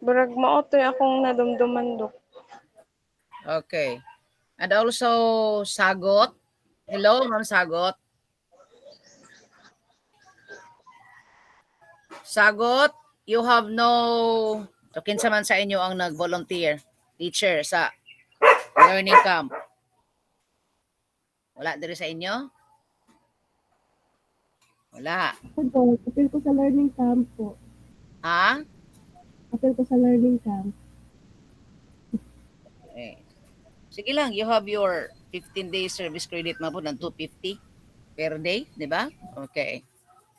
Murag mao toy akong nadumduman, Dok. Okay. And also, Sagot. Hello, Ma'am Sagot. Sagot, you have no... So, kinsa man sa inyo ang nag-volunteer, teacher, sa learning camp? Wala diri sa inyo? Wala. Po, apil ko sa learning camp po. Ha? Apil ko sa learning camp. Eh. Sige lang, you have your 15 days service credit mo po ng 250 per day, di ba? Okay.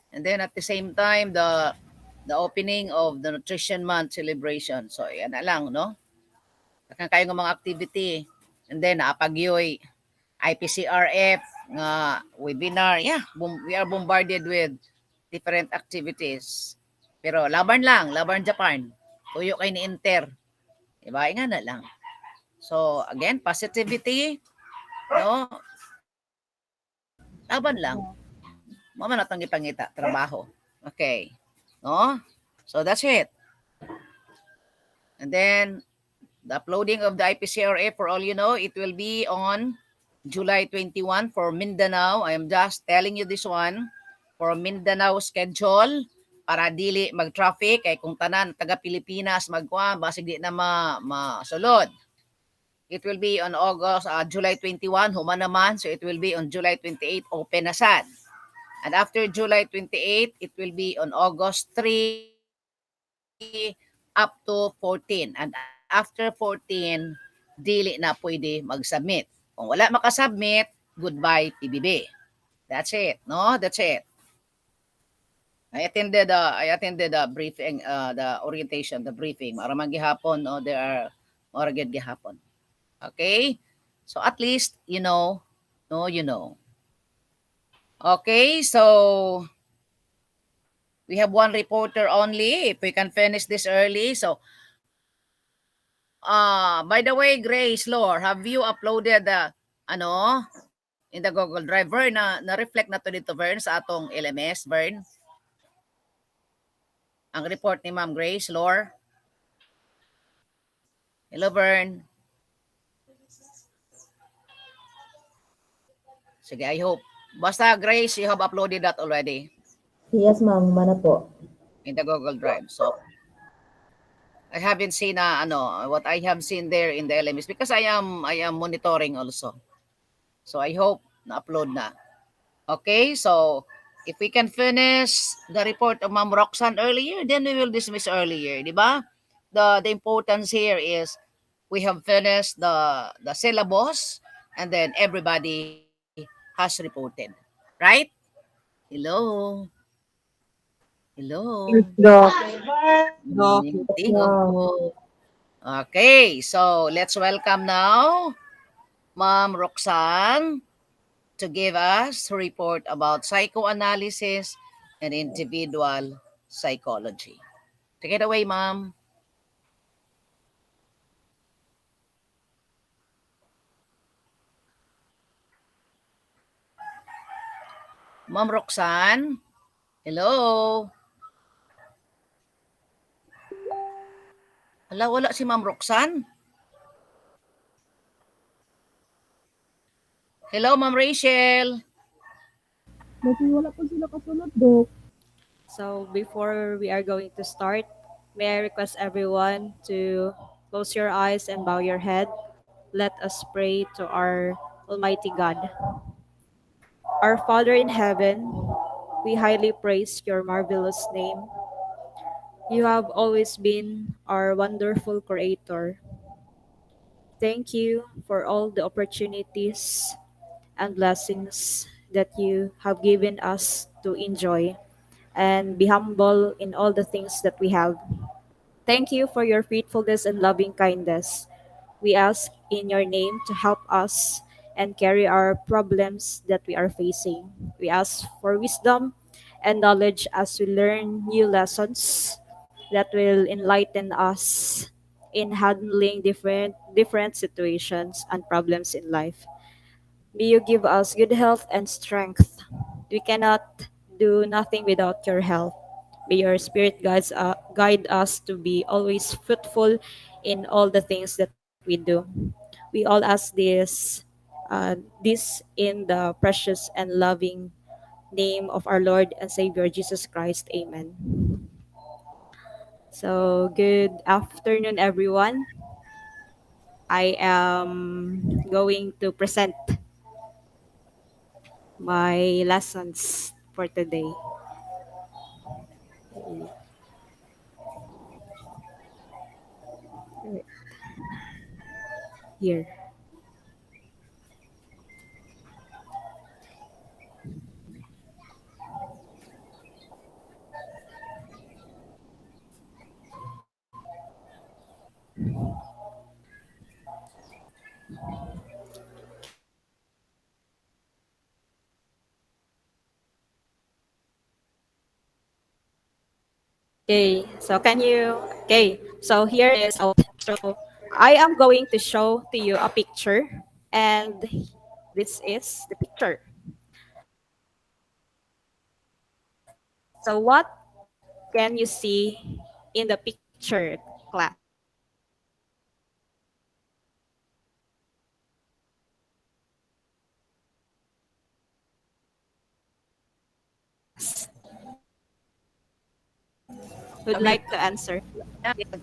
And then at the same time, the opening of the Nutrition Month celebration. So, yan na lang, no? Takang kayo ng mga activity. And then, naapagyoy, IPCRF, nga webinar. Yeah, we are bombarded with different activities. Pero laban lang, laban Japan. Tuyo kay ni Inter. Diba? Nga na lang. So, again, positivity, no? Laban lang. Mama natang ipangita, trabaho. Okay. No? So, that's it. And then, the uploading of the IPCRA, for all you know, it will be on July 21 for Mindanao. I am just telling you this one for Mindanao schedule para dili mag-traffic kay kung tanan taga Pilipinas magkuan basig di na masulod. It will be on July 21 human naman, so it will be on July 28 open na sad. And after July 28, it will be on August 3 up to 14. And after 14, dili na pwede mag-submit. Kung wala makasubmit, goodbye PBB. That's it, no? That's it. I attended the briefing, the orientation, the briefing. Maramang gihapon, no? There are more good gihapon. Okay? So at least, you know, no, you know. Okay, so we have one reporter only. If we can finish this early. So, by the way, Grace, Lore, have you uploaded the, in the Google Drive? Vern, na-reflect na to dito, Vern, sa atong LMS, Vern? Ang report ni Ma'am Grace, Lore? Hello, Vern. Sige, I hope. Basta, Grace, you have uploaded that already. Yes, ma'am. Mana po. In the Google Drive. So, I haven't seen what I have seen there in the LMS because I am monitoring also. So I hope na-upload na. Okay, so if we can finish the report of Ma'am Roxanne earlier, then we will dismiss earlier, di ba? The importance here is we have finished the syllabus and then everybody has reported. Right? Hello? Hello? Dok. Meeting, opo. Okay, so let's welcome now Ma'am Roxanne to give us a report about psychoanalysis and individual psychology. Take it away, Ma'am. Ma'am Roxanne? Hello? Wala si Ma'am Roxanne? Hello, Ma'am Rachel? Kasi wala po sila kasunod, Dok. So before we are going to start, may I request everyone to close your eyes and bow your head. Let us pray to our Almighty God. Our Father in heaven, we highly praise your marvelous name. You have always been our wonderful creator. Thank you for all the opportunities and blessings that you have given us to enjoy and be humble in all the things that we have. Thank you for your faithfulness and loving kindness. We ask in your name to help us and carry our problems that we are facing. We ask for wisdom and knowledge as we learn new lessons that will enlighten us in handling different situations and problems in life. May you give us good health and strength. We cannot do nothing without your help. May your spirit guide us to be always fruitful in all the things that we do. We all ask this in the precious and loving name of our Lord and Savior Jesus Christ. Amen. So, good afternoon, everyone. I am going to present my lessons for today. Here. Okay, so can you? Okay, so here is out. So I am going to show to you a picture, and this is the picture. So what can you see in the picture, class? Would Kami, like to answer?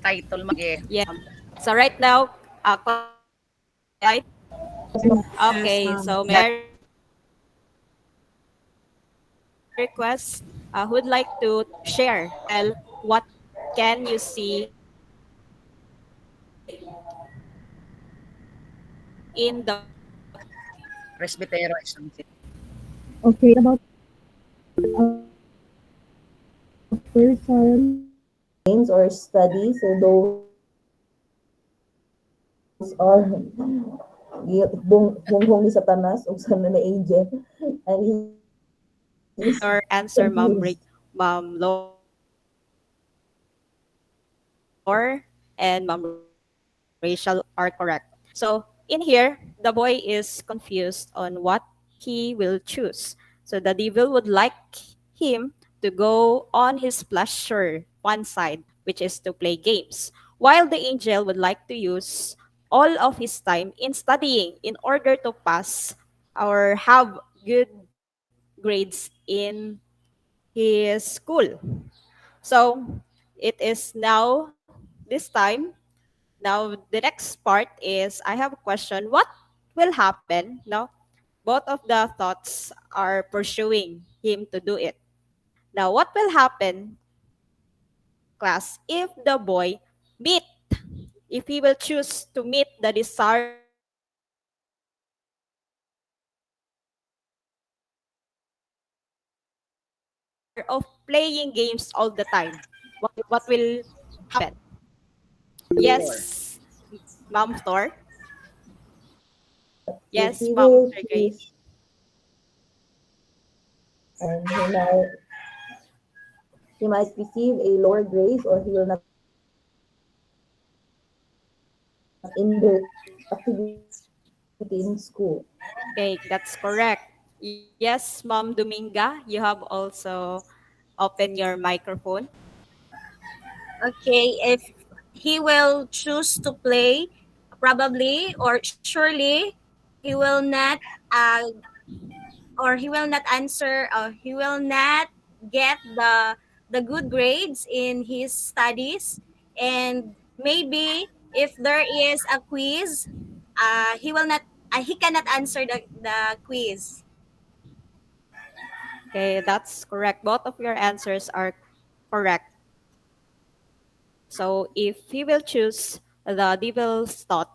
title mag Yeah. So right now, right? Yes, ma'am. Okay. So may Yes. I request who'd like to share or tell what can you see in the picture? Presbytero is something. Okay, about a person. Games or study, so those are bunghong ni Satanas ug sana na angel and he is Your answer, confused. Ma'am Lore and Ma'am Rachel are correct. So in here, the boy is confused on what he will choose. So the devil would like him to go on his pleasure one side, which is to play games, while the angel would like to use all of his time in studying in order to pass or have good grades in his school. So it is now this time. Now the next part is I have a question. What will happen? No, both of the thoughts are pursuing him to do it. Now what will happen, class, if the boy meet, if he will choose to meet the desire of playing games all the time? What will happen? Or Yes, Mom Thor. If Yes, he Mom will Sir choose Grace. and he might receive a lower grades or he will not in the activity in school. Okay, that's correct. Yes, Mom Dominga, you have also opened your microphone. Okay, if he will choose to play, probably or surely he will not he will not answer or he will not get the good grades in his studies, and maybe if there is a quiz, he cannot answer the quiz. Okay, that's correct. Both of your answers are correct. So if he will choose the devil's thought,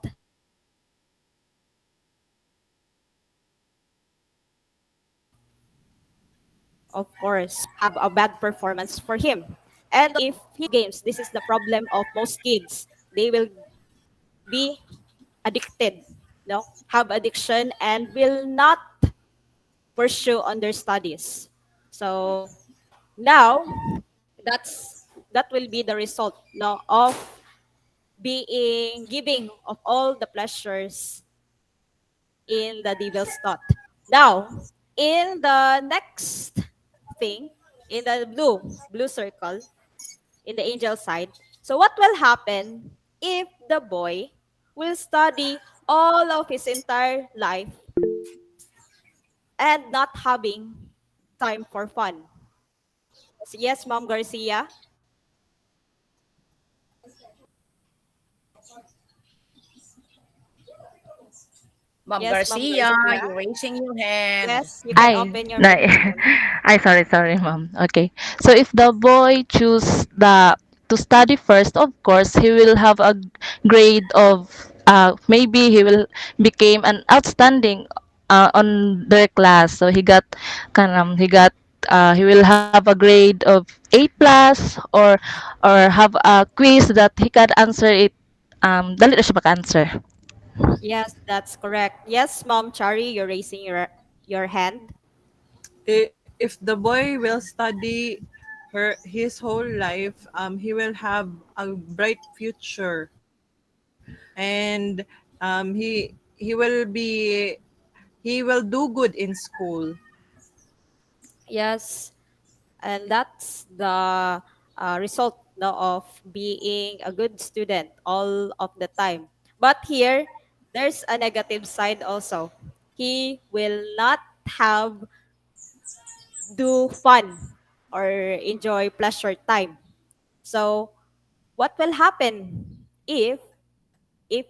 of course, have a bad performance for him. And if he games, this is the problem of most kids. They will be addicted, no? Have addiction and will not pursue on their studies. So now that will be the result no, of being giving of all the pleasures in the devil's thought. Now, in the next thing, in the blue circle in the angel side. So what will happen if the boy will study all of his entire life and not having time for fun? Yes, Mom Garcia. Mom Yes, Mom Garcia, Garcia. you're raising your hand. Yes, you can I, open your no, microphone. sorry, ma'am. Okay. So if the boy choose the to study first, of course, he will have a grade of maybe he will became an outstanding on their class. So he will have a grade of A plus or have a quiz that he can answer it dali na siya maka-answer. Yes, that's correct. Yes, Mom Chari, you're raising your hand. If the boy will study his whole life, he will have a bright future, and he will do good in school. Yes, and that's the result no, of being a good student all of the time. But here, there's a negative side also. He will not have do fun or enjoy pleasure time. So, what will happen if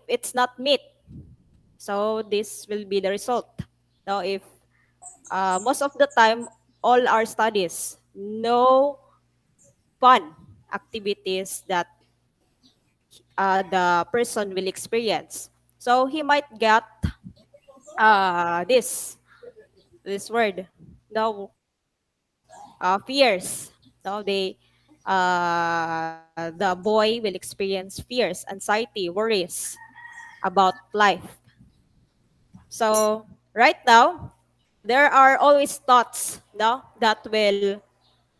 it's not meet? So this will be the result. Now, if most of the time all our studies, no fun activities that the person will experience. So he might get this word, no fears. No, the boy will experience fears, anxiety, worries about life. So right now, there are always thoughts no, that will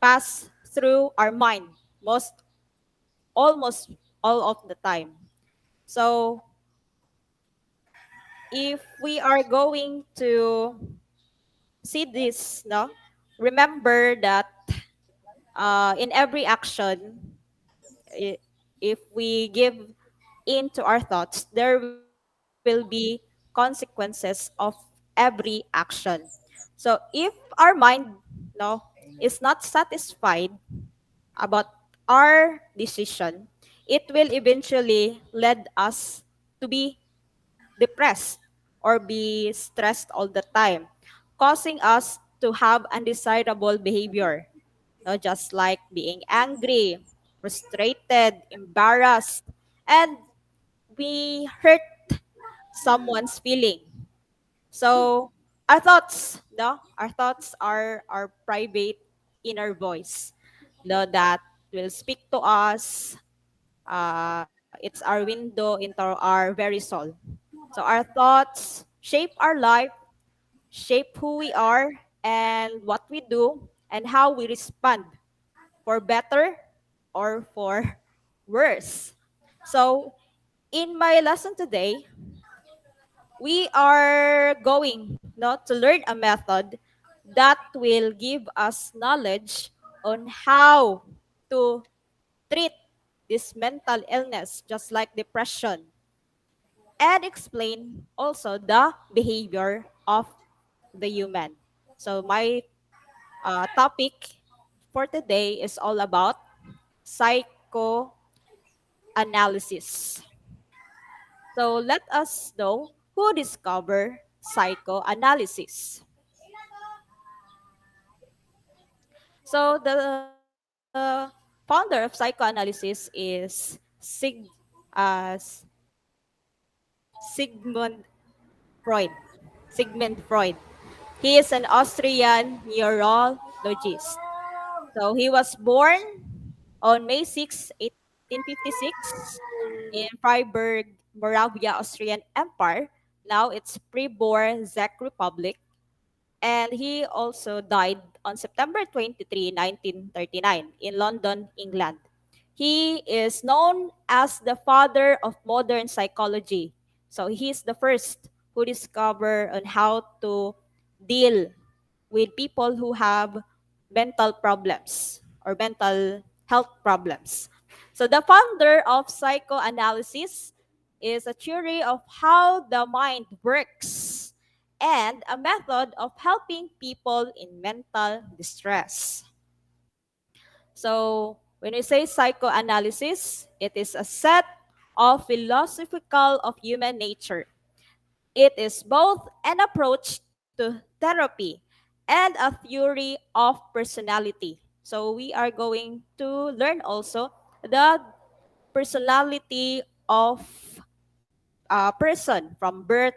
pass through our mind almost all of the time. So if we are going to see this, no, remember that in every action, i- if we give in to our thoughts, there will be consequences of every action. So if our mind no is not satisfied about our decision, it will eventually lead us to be depressed or be stressed all the time, causing us to have undesirable behavior, no, just like being angry, frustrated, embarrassed, and we hurt someone's feeling. So our thoughts are our private inner voice, no, that will speak to us. It's our window into our very soul. So our thoughts shape our life, shape who we are and what we do and how we respond for better or for worse. So in my lesson today, we are going not to learn a method that will give us knowledge on how to treat this mental illness just like depression and explain also the behavior of the human. So my topic for today is all about psychoanalysis. So let us know who discovered psychoanalysis. So the founder of psychoanalysis is uh, Sigmund Freud. Sigmund Freud. He is an Austrian neurologist. So he was born on May 6, 1856 in Freiburg, Moravia, Austrian Empire. Now it's pre-Boer Czech Republic. And he also died on September 23, 1939 in London, England. He is known as the father of modern psychology. So he's the first who discovered on how to deal with people who have mental problems or mental health problems. So the founder of psychoanalysis is a theory of how the mind works and a method of helping people in mental distress. So when we say psychoanalysis, it is a set of philosophical of human nature. It is both an approach to therapy and a theory of personality. So we are going to learn also the personality of a person from birth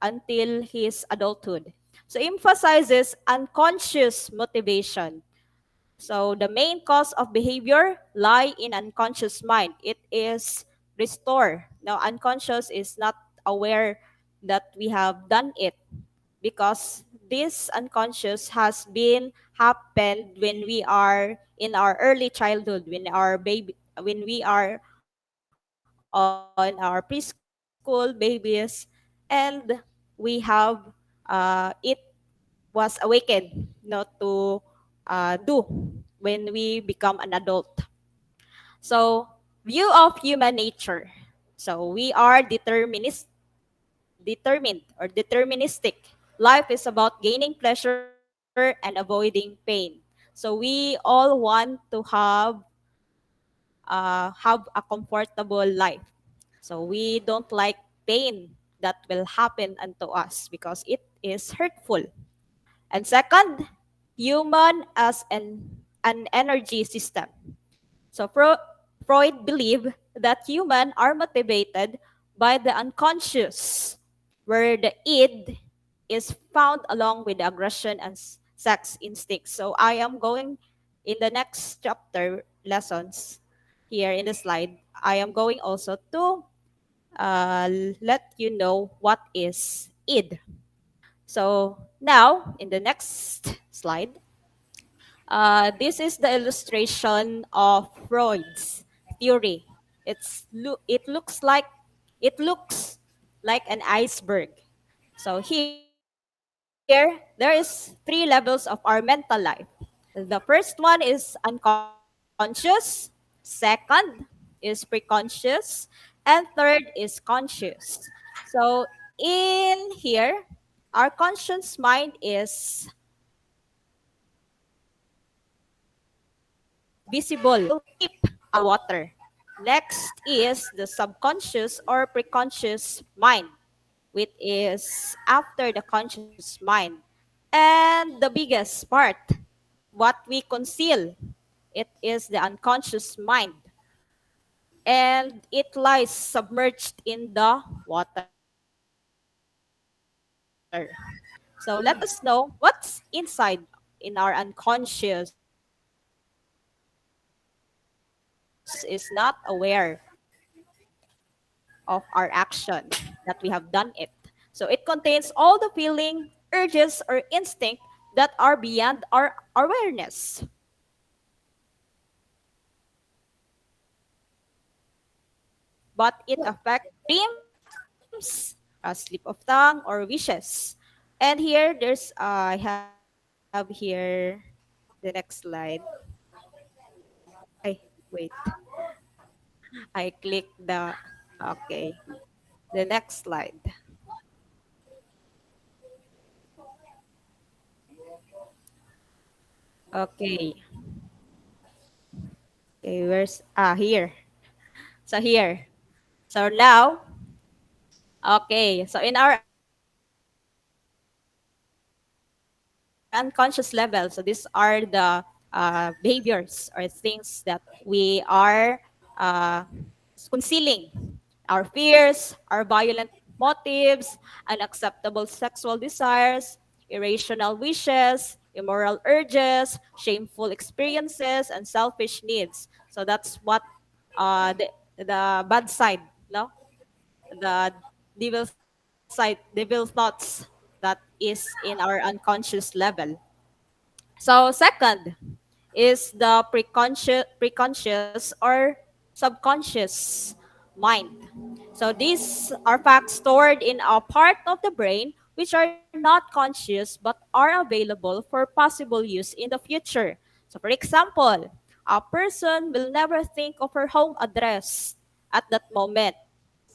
until his adulthood. So emphasizes unconscious motivation. So the main cause of behavior lie in unconscious mind. It is restore. Now unconscious is not aware that we have done it because this unconscious has been happened when we are in our early childhood, when we are on our preschool babies, and we have it was awakened not to do when we become an adult. So, view of human nature. So, we are determined or deterministic. Life is about gaining pleasure and avoiding pain. So, we all want to have a comfortable life. So, we don't like pain that will happen unto us because it is hurtful. And second, human as an energy system. So Freud believed that humans are motivated by the unconscious, where the id is found along with the aggression and sex instincts. So I am going in the next chapter lessons here in the slide. I am going also to uh, let you know what is id. So now in the next slide, this is the illustration of Freud's theory. It looks like an iceberg. So here there is 3 levels of our mental life. The first one is unconscious, second is preconscious, and third is conscious. So in here, our conscious mind is visible deep water. Next is the subconscious or preconscious mind, which is after the conscious mind. And the biggest part, what we conceal, it is the unconscious mind. And it lies submerged in the water. So let us know what's inside in our unconscious is not aware of our action that we have done it. So it contains all the feeling, urges, or instinct that are beyond our awareness. But it affects dreams, a slip of tongue, or wishes. And here, I have here the next slide. Ay, wait. I clicked the, okay, the next slide. Okay. Okay, here. So here. So now, okay. So in our unconscious level, so these are the behaviors or things that we are concealing. Our fears, our violent motives, unacceptable sexual desires, irrational wishes, immoral urges, shameful experiences, and selfish needs. So that's what the bad side, no? The devil thoughts that is in our unconscious level. So second is the preconscious or subconscious mind. So these are facts stored in a part of the brain which are not conscious but are available for possible use in the future. So, for example, a person will never think of her home address at that moment,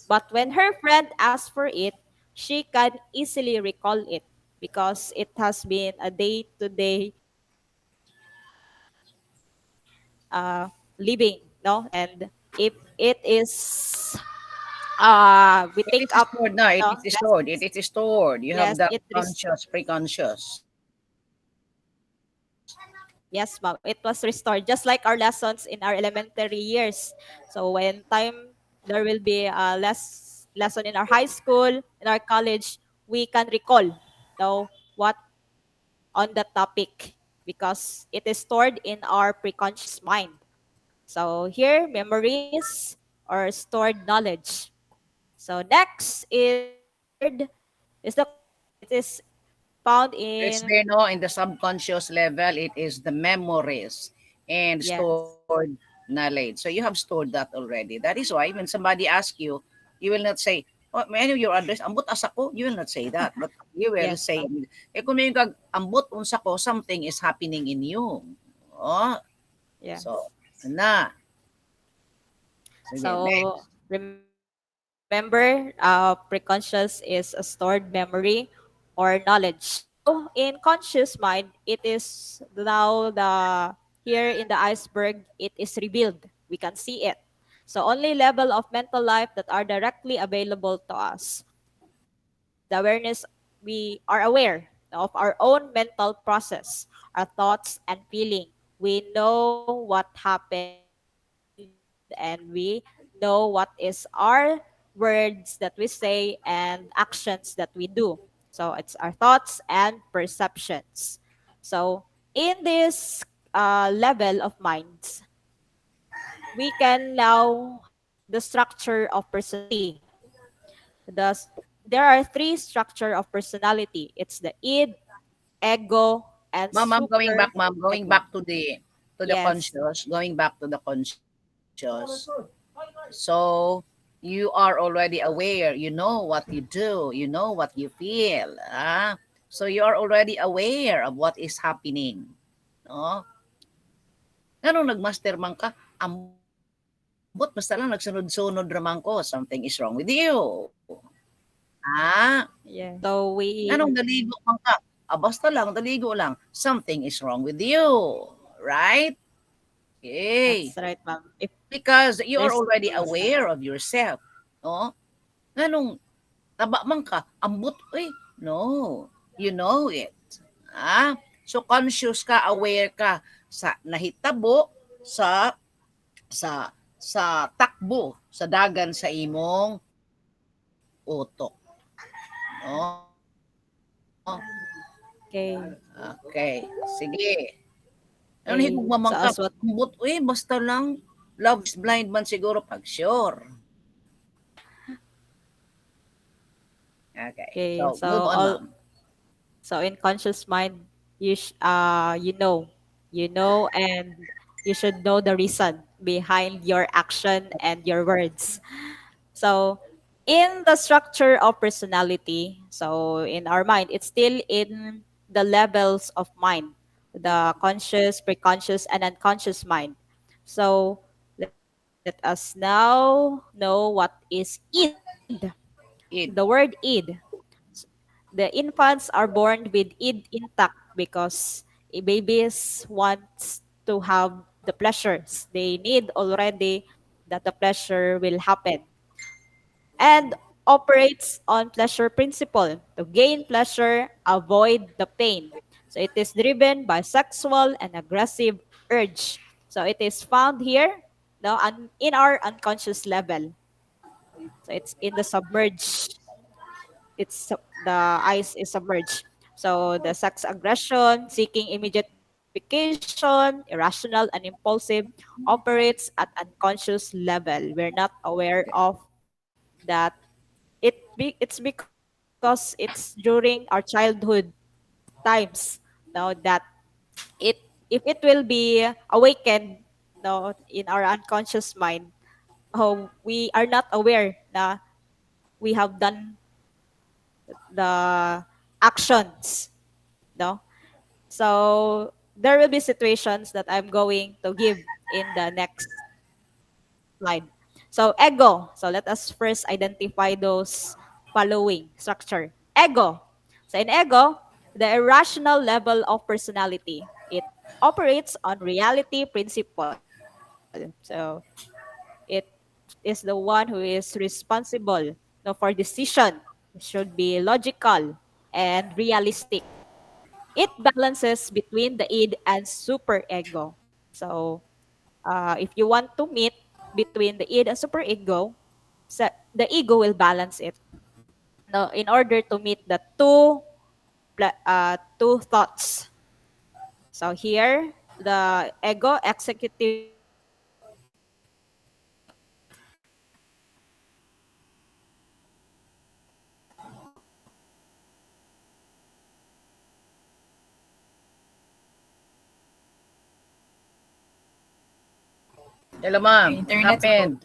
but when her friend asks for it, she can easily recall it because it has been a day-to-day living, no? And if it is, we It think is up, stored. No, it no, is stored. It is stored. You have yes, the it conscious, pre-conscious. yes, ma'am. It was restored just like our lessons in our elementary years. So when time there will be a lesson in our high school, in our college, we can recall now what on the topic because it is stored in our preconscious mind. So here, memories or stored knowledge. So next is third is the conscious. It is found It's in there, no, in the subconscious level. It is the memories and yes, stored knowledge. So you have stored that already. That is why when somebody asks you, you will not say, "Oh, may I know your address? Ambot asa ko." You will not say that, but you will yes, say, ma'am. "Eh kung may kag ambot unsa ko, something is happening in you." Oh, so Yes. na. Sige, So next. remember, preconscious is a stored memory or knowledge. So in conscious mind, it is now the here in the iceberg, it is revealed. We can see it. So only level of mental life that are directly available to us. The awareness we are aware of our own mental process, our thoughts and feeling. We know what happened and we know what is our words that we say and actions that we do. So it's our thoughts and perceptions. So in this level of minds, we can now the structure of personality. The, there are three structure of personality. It's the id, ego, and Ma'am, going super back, ma'am, going ego. back to the Yes. conscious, going back to the conscious. So you are already aware, you know what you do, you know what you feel. So you are already aware of what is happening. No? Ganun nagmaster man ka, ambot basta lang nagsunod-sunod raman ko, something is wrong with you. Ah, Yeah. So ganong we daligo man ka, basta lang, daligo lang, something is wrong with you. Right? Okay. that's right, ma'am. If Because you are there's already aware of yourself. No? Ganong taba man ka, ambot, no. You know it. So conscious ka, aware ka sa nahitabo sa sa takbo sa dagan sa imong utok. No? okay, Okay. Sige. Ano okay. higugma man So ka, as what ambot, basta lang love is blind man siguro pag sure. Okay. okay. So move on, ma'am. So in conscious mind, you know, and you should know the reason behind your action and your words. So, in the structure of personality, so in our mind, it's still in the levels of mind, the conscious, preconscious, and unconscious mind. So, let us now know what is id. The word It. id. The infants are born with id intact because babies want to have the pleasures. They need already that the pleasure will happen and operates on pleasure principle to gain pleasure, avoid the pain. So it is driven by sexual and aggressive urge. So it is found here no, in our unconscious level. So it's in the submerged. The ice is submerged. So the sex aggression, seeking immediate gratification, irrational and impulsive, operates at unconscious level. We're not aware of that it's because it's during our childhood times now that it if it will be awakened no in our unconscious mind, we are not aware na we have done the actions, no? So there will be situations that I'm going to give in the next slide. So ego. So let us first identify those following structure. Ego. So in ego, the irrational level of personality. It operates on reality principle. So it is the one who is responsible, no, for decision. It should be logical and realistic. It balances between the id and super ego. So if you want to meet between the id and super ego, the ego will balance it. No, in order to meet the two thoughts. So here, the ego executive Hello, ma'am. What Internet po. happened?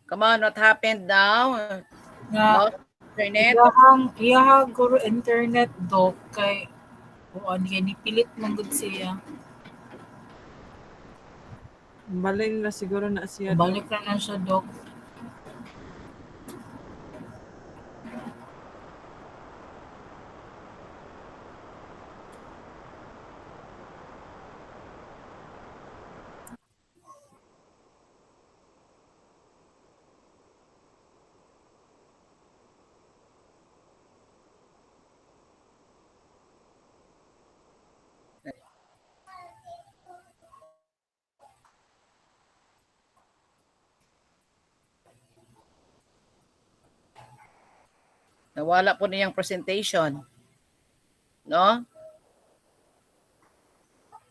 Come on, what happened now? Nga, Lost internet? iyahang guro internet dok kay kuan kay nipilit man gud siya. Balay na siguro na siya, Dok. Balik na siya dok. Nawala po niyang presentation. No?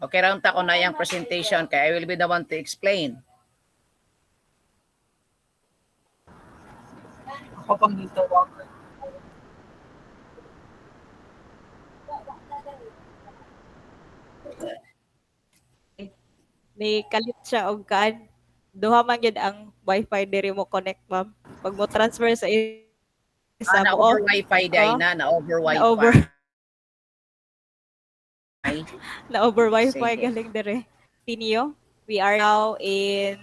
Okay, round ta ko na yung presentation kaya I will be the one to explain. Ako pang gitawag. ni kalit siya og kan duha man gyud ang wifi diri mo connect, ma'am. Pag mo transfer sa isa mo Na-over wifi day oh, na-over wifi. na-over na-over wifi Sige. galing dire. Tinio, we are now in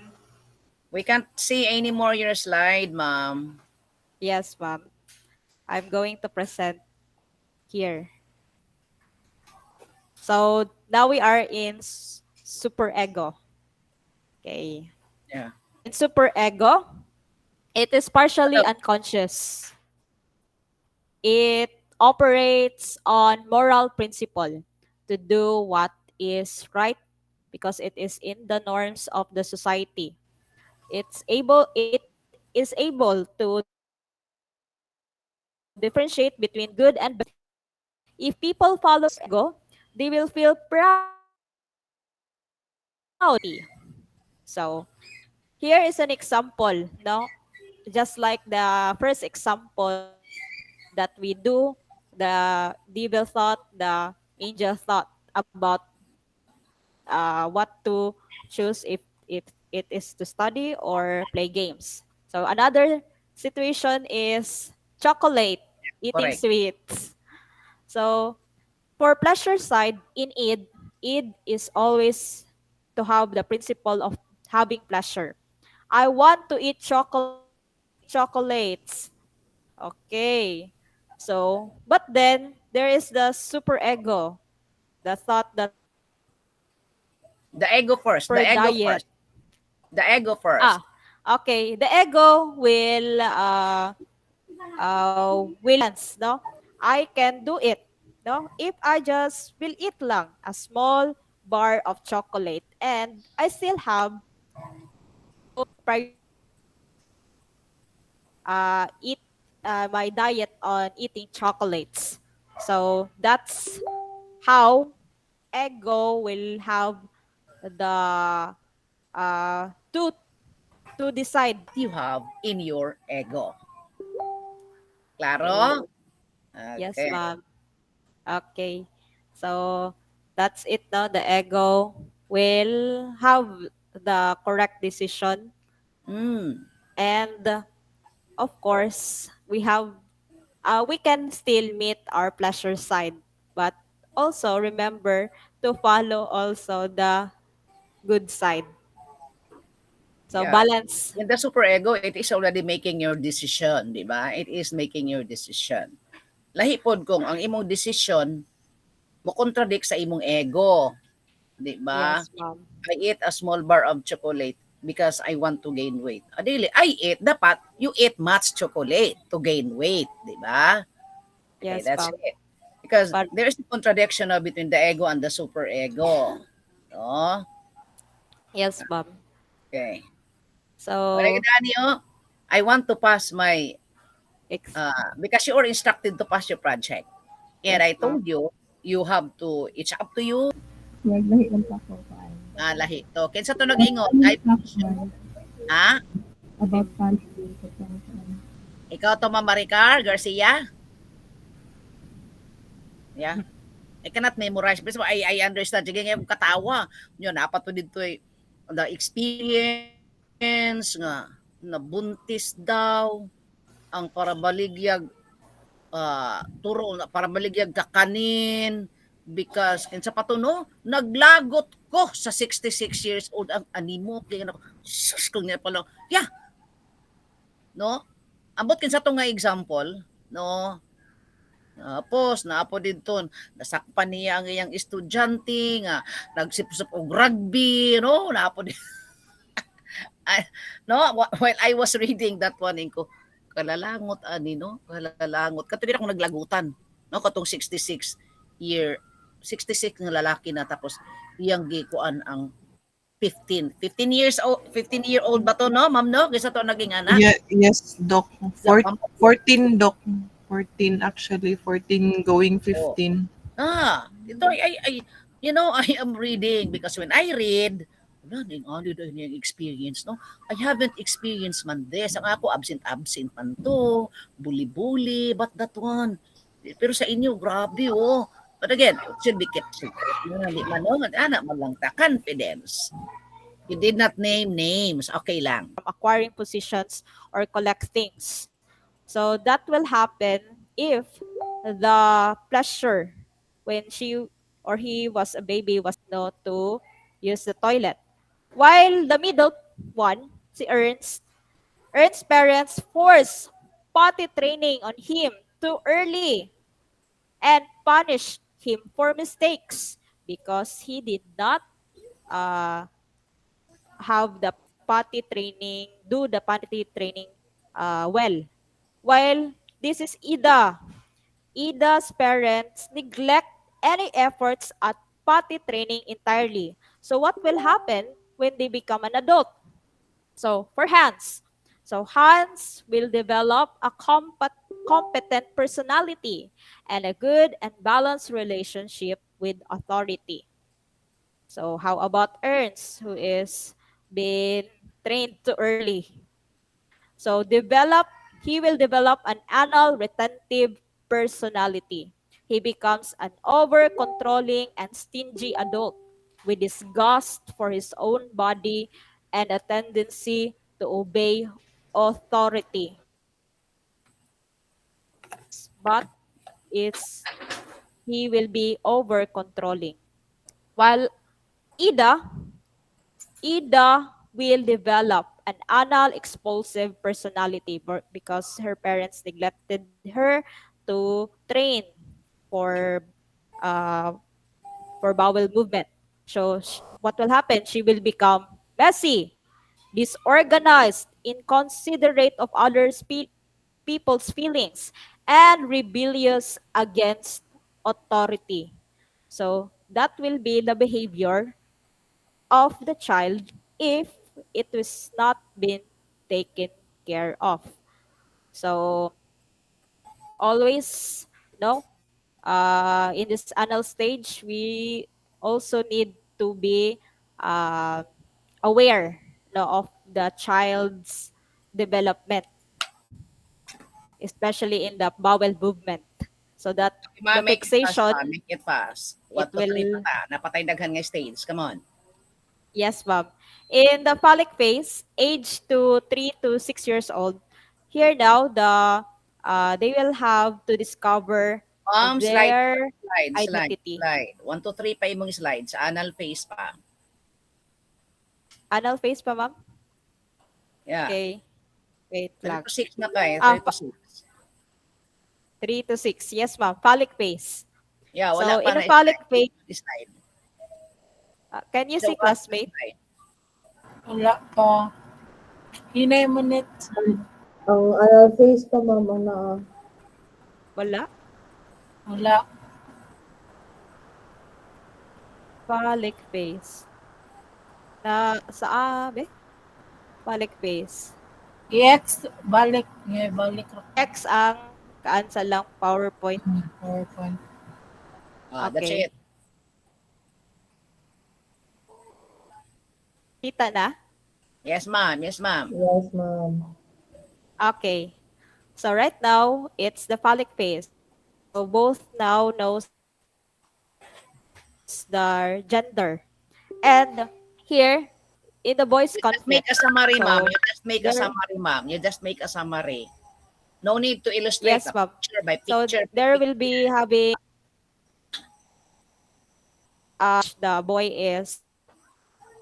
We can't see any more your slide, ma'am. yes, ma'am. I'm going to present here. So now we are in super ego. Okay. Yeah. In super ego, it is partially unconscious. It operates on moral principle to do what is right because it is in the norms of the society. It is able to differentiate between good and bad. If people follow ego, they will feel proud of society. So here is an example, no? Just like the first example that we do, the devil thought, the angel thought about what to choose if it is to study or play games. So another situation is chocolate, eating Correct. sweets. So for pleasure side in id is always to have the principle of having pleasure. I want to eat chocolates. Okay. So, but then there is the super ego, the thought that The ego first. per The ego diet. first. The ego first. Okay. The ego will balance, no? I can do it, no? If I just will eat lang a small bar of chocolate and I still have eat my diet on eating chocolates. So that's how ego will have the to decide. you have in your ego. Claro? Yes, Okay. ma'am. Okay. So that's it now. The ego will have the correct decision. Mm. And of course, we can still meet our pleasure side, but also remember to follow also the good side. So Yeah. balance. In the superego, it is already making your decision, di ba? It is making your decision. Lahi pod kung ang imong decision mo contradict sa imong ego, di ba? Yes, ma'am. I eat a small bar of chocolate because I want to gain weight. Adili, I eat, dapat you eat much chocolate to gain weight, di ba? Okay, Yes, that's ma'am. it. Because But there is a contradiction between the ego and the superego. No? yes, ma'am. Okay. Pero So Daniel, I want to pass my ex- because you are instructed to pass your project. And yes, I ma'am. told you, you have to, it's up to you, Naglahi lang pa ko kayo. lahi. To, kinsa to nag-ingon, I, ha? About country. Ikaw to, Ma'am Maricar Garcia? Yeah. I cannot memorize. But I understand. Sige nga, katawa. Yun, apat to dito the experience nga, nabuntis daw, ang parabaligyag turo na para maligyag kakanin because kinsa pa to no naglagot ko sa 66 years old ang animo kaya na sus kung nga pala yeah no ambot kinsa to nga example no tapos naapo dito nasakpan niya ang iyang estudyante nga nagsipsop og rugby no naapo no while I was reading that one ko kalalangot ani no kalalangot katulad akong naglagutan no katong 66 nga lalaki na tapos iyang gikuan ang 15 year old ba to no ma'am no kisa to naging anak Yeah, yes, Doc. yeah, ma'am. 14, Doc. 14 actually. 14 going 15. Ito I you know I am reading because when I read wala ning ano din yung experience no I haven't experienced man this ang ako absent man to bully but that one pero sa inyo grabe oh but again it should be kept secret hindi man no anak man lang ta confidence you did not name names okay lang From acquiring positions or collect things. So that will happen if the pleasure when she or he was a baby was not to use the toilet. While the middle one, si Ernst's parents force potty training on him too early and punished him for mistakes because he did not uh, have the do the potty training well. While this is Ida. Ida's parents neglect any efforts at potty training entirely. So what will happen when they become an adult? So for Hans, so Hans will develop a competent personality and a good and balanced relationship with authority. So how about Ernst, who is being trained too early? So he will develop an anal retentive personality. He becomes an over-controlling and stingy adult with disgust for his own body and a tendency to obey authority. But it's he will be over-controlling. While Ida, Ida will develop an anal explosive personality because her parents neglected her to train for uh, for bowel movement. So what will happen? She will become messy, disorganized, inconsiderate of others people's feelings, and rebellious against authority. So that will be the behavior of the child if it was not been taken care of. So always no in this anal stage we also need to be uh, aware no, of the child's development, especially in the bowel movement. So that Okay, ma, the make it fast, fixation, ma. Make it fast. it 1 to 3 pa will, ta. Napatay daghan nga stage. Come on. yes, ma'am. In the phallic phase, age to 3 to 6 years old, here now they will have to discover Slide, their slide, slide, identity. slide. 1 to 3 pa imong slide. Sa anal phase pa. Anal phase pa, ma'am? Yeah. Okay, wait 3 lang. to 6 na kay. 3 Ah, to 6. 3 to 6. Yes, ma'am. Phallic phase. Yeah, So wala pa in a na phallic slide. phase, Slide. can you So, see, classmate? slide. Wala pa. Hinay mo net. Ang anal phase pa, ma'am, ang Wala. Wala. Phallic phase. Na sa be? Phallic phase. I-X, balik. Yeah, balik. X ang kaansa lang PowerPoint. PowerPoint. That's Okay. it. Kita na? Yes, ma'am. Yes, ma'am. yes, ma'am. Okay. So right now, it's the phallic phase. So both now knows the gender. And here, in the boys' Just make conflict, a summary, so ma'am. You just make a there- summary, ma'am. You just make a summary. No need to illustrate yes, the ma'am. picture by So picture. there will be having the boy is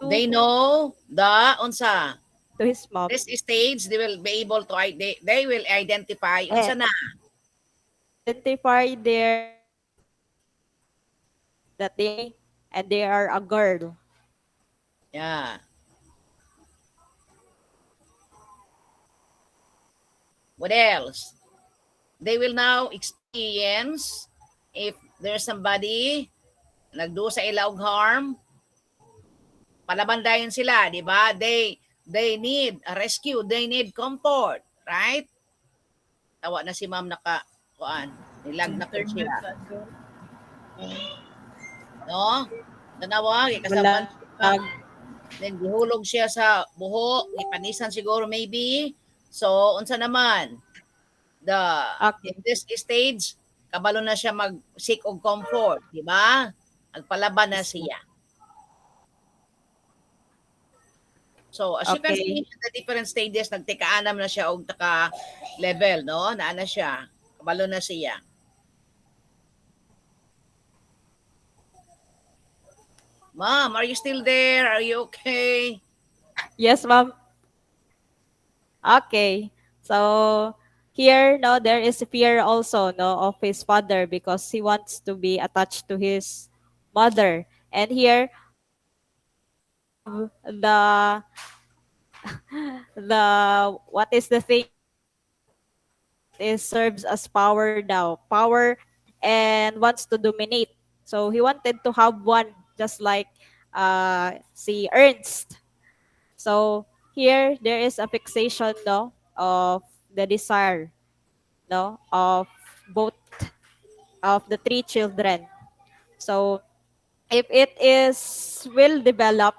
They know the unsa. to his mom. This stage, they will be able to they will identify unsa na. Identify their that they are a girl. Yeah. What else? They will now experience if there's somebody nagdo sa ila og harm, palabandayon sila, di ba? They need a rescue, they need comfort, right? Tawa na si ma'am naka kuan, nilag na po siya. No? Tanawa, kasama Wala. then gihulog siya sa buho, ipanisan siguro maybe. So, unsa naman? Okay. In this stage, kabalo na siya mag-seek og comfort, di ba? Nagpalaban na siya. So, as you can Okay. see, the different stages, nagtikaanam na siya og taka level, no? Naana siya. Kabalo na siya. Ma'am, are you still there? Are you okay? Yes, ma'am. Okay. So here, no, there is fear also, no, of his father because he wants to be attached to his mother. And here, the the what is the thing is serves as power now, power, and wants to dominate. So he wanted to have one, just like see Ernst. So here there is a fixation, no, of the desire, no, of both of the three children. So if it is will develop,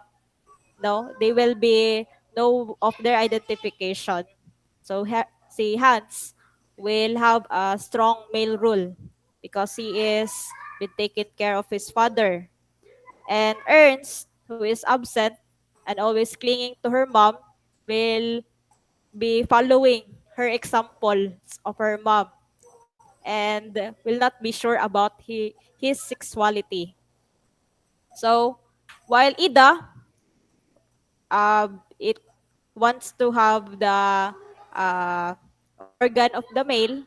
no, they will be know of their identification. So see Hans will have a strong male rule because he is been taking care of his father. And Ernst, who is absent and always clinging to her mom, will be following her examples of her mom and will not be sure about his sexuality. So, while Ida, it wants to have the uh, organ of the male,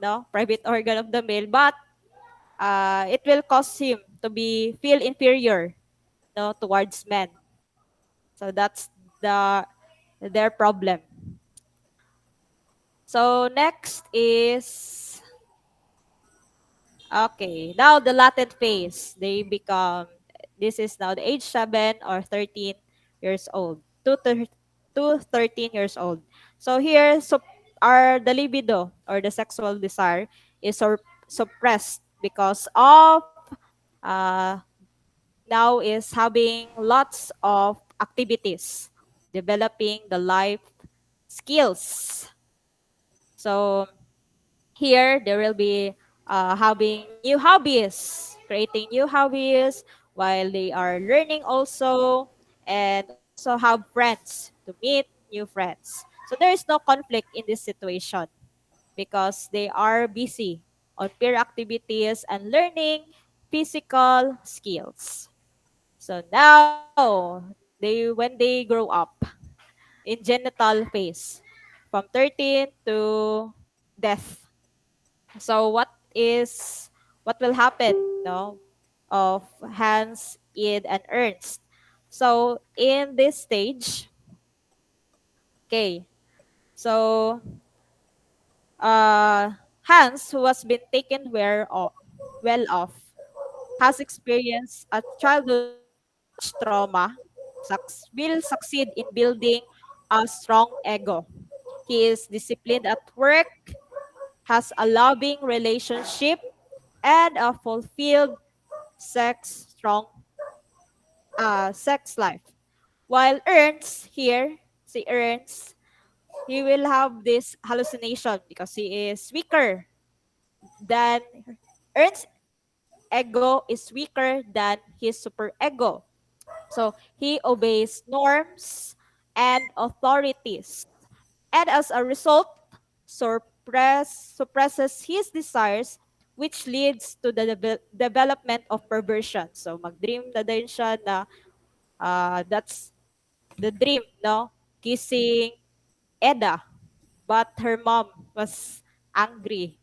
no, private organ of the male, but it will cause him to be feel inferior, no, towards men. So that's their problem. So next is okay. Now the latent phase, they become this is now the age 7 or 13 years old. To 13 years old. So here are the libido or the sexual desire is suppressed because of uh, now is having lots of activities developing the life skills. So here there will be having new hobbies, creating new hobbies while they are learning also, and also have friends to meet new friends. So there is no conflict in this situation because they are busy on peer activities and learning physical skills. So now they when they grow up in genital phase from 13 to death. So what will happen, no, of Hans, Id, and Ernst? So in this stage, okay, so Hans, who has been taken well off, has experienced a childhood such trauma, will succeed in building a strong ego. He is disciplined at work, has a loving relationship, and a fulfilled strong sex life. While Ernst here, si Ernst, he will have this hallucination because he is weaker than Ernst's ego is weaker than his super ego. So he obeys norms and authorities. And as a result, suppresses his desires, which leads to the development of perversion. So mag-dream na din siya na that's the dream, no? Kissing Eda. But her mom was angry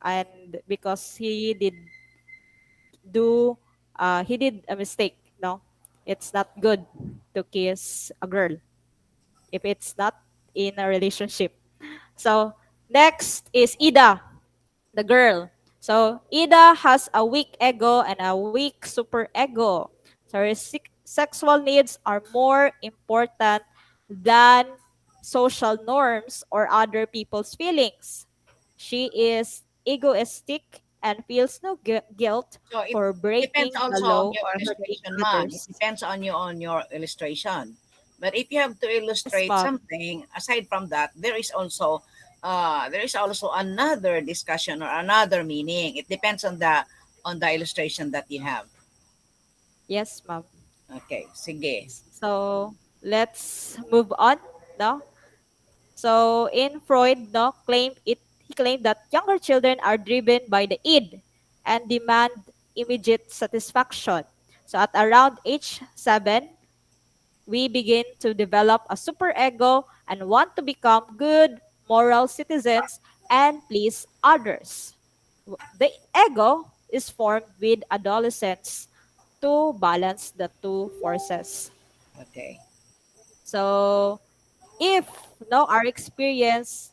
and because do he did a mistake, no? It's not good to kiss a girl if it's not in a relationship. So next is Ida, the girl. So Ida has a weak ego and a weak super ego. So her sexual needs are more important than social norms or other people's feelings. She is egoistic and feels no guilt So it for depends breaking the also on law your or hurting illustration, man. It others. depends on your illustration. But if you have to Yes, illustrate ma'am. something aside from that, there is also another discussion or another meaning. It depends on the illustration that you have. Yes, ma'am. Okay, sige. So let's move on. No? So in Freud, no, he claimed that younger children are driven by the id and demand immediate satisfaction. So at around age 7, we begin to develop a superego and want to become good moral citizens and please others. The ego is formed with adolescents to balance the two forces. Okay. So if no our experience,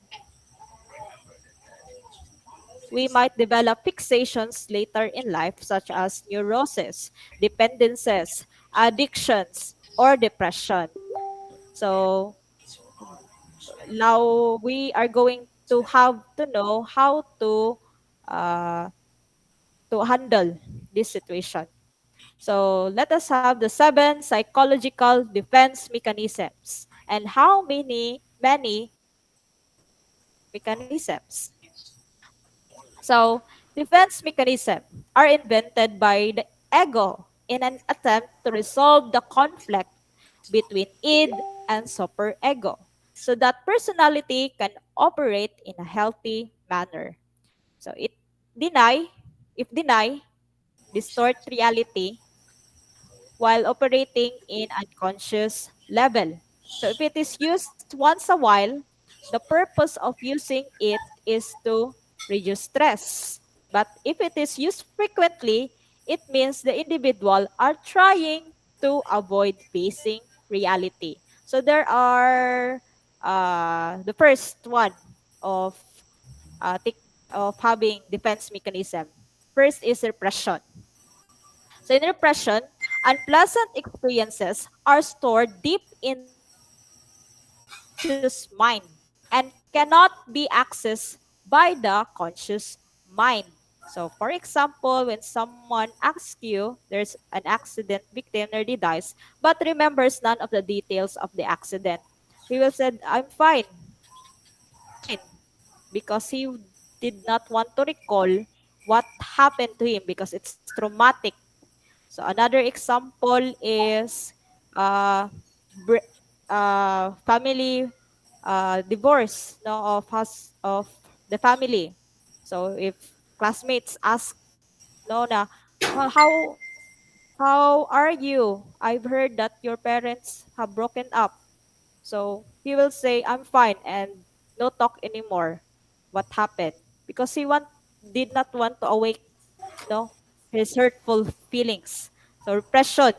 we might develop fixations later in life such as neurosis, dependencies, addictions, or depression. So now we are going to have to know how uh, to handle this situation. So let us have the 7 psychological defense mechanisms and how many mechanisms. So, defense mechanisms are invented by the ego in an attempt to resolve the conflict between id and superego so that personality can operate in a healthy manner. So, deny, if deny, distort reality while operating in unconscious level. So if it is used once a while, the purpose of using it is to reduce stress. But if it is used frequently, it means the individual are trying to avoid facing reality. So there are the first one of of having defense mechanism. First is repression. So in repression, unpleasant experiences are stored deep in the subconscious mind and cannot be accessed by the conscious mind. So, for example, when someone asks you, there's an accident, victim nearly dies, but remembers none of the details of the accident. He will say, I'm fine, because he did not want to recall what happened to him because it's traumatic. So another example is br- family divorce, no, of the family. So if classmates ask, no, na, "Well, how are you? I've heard that your parents have broken up." So he will say, "I'm fine," and no talk anymore. What happened? Because did not want to awake, no, his hurtful feelings. So repression,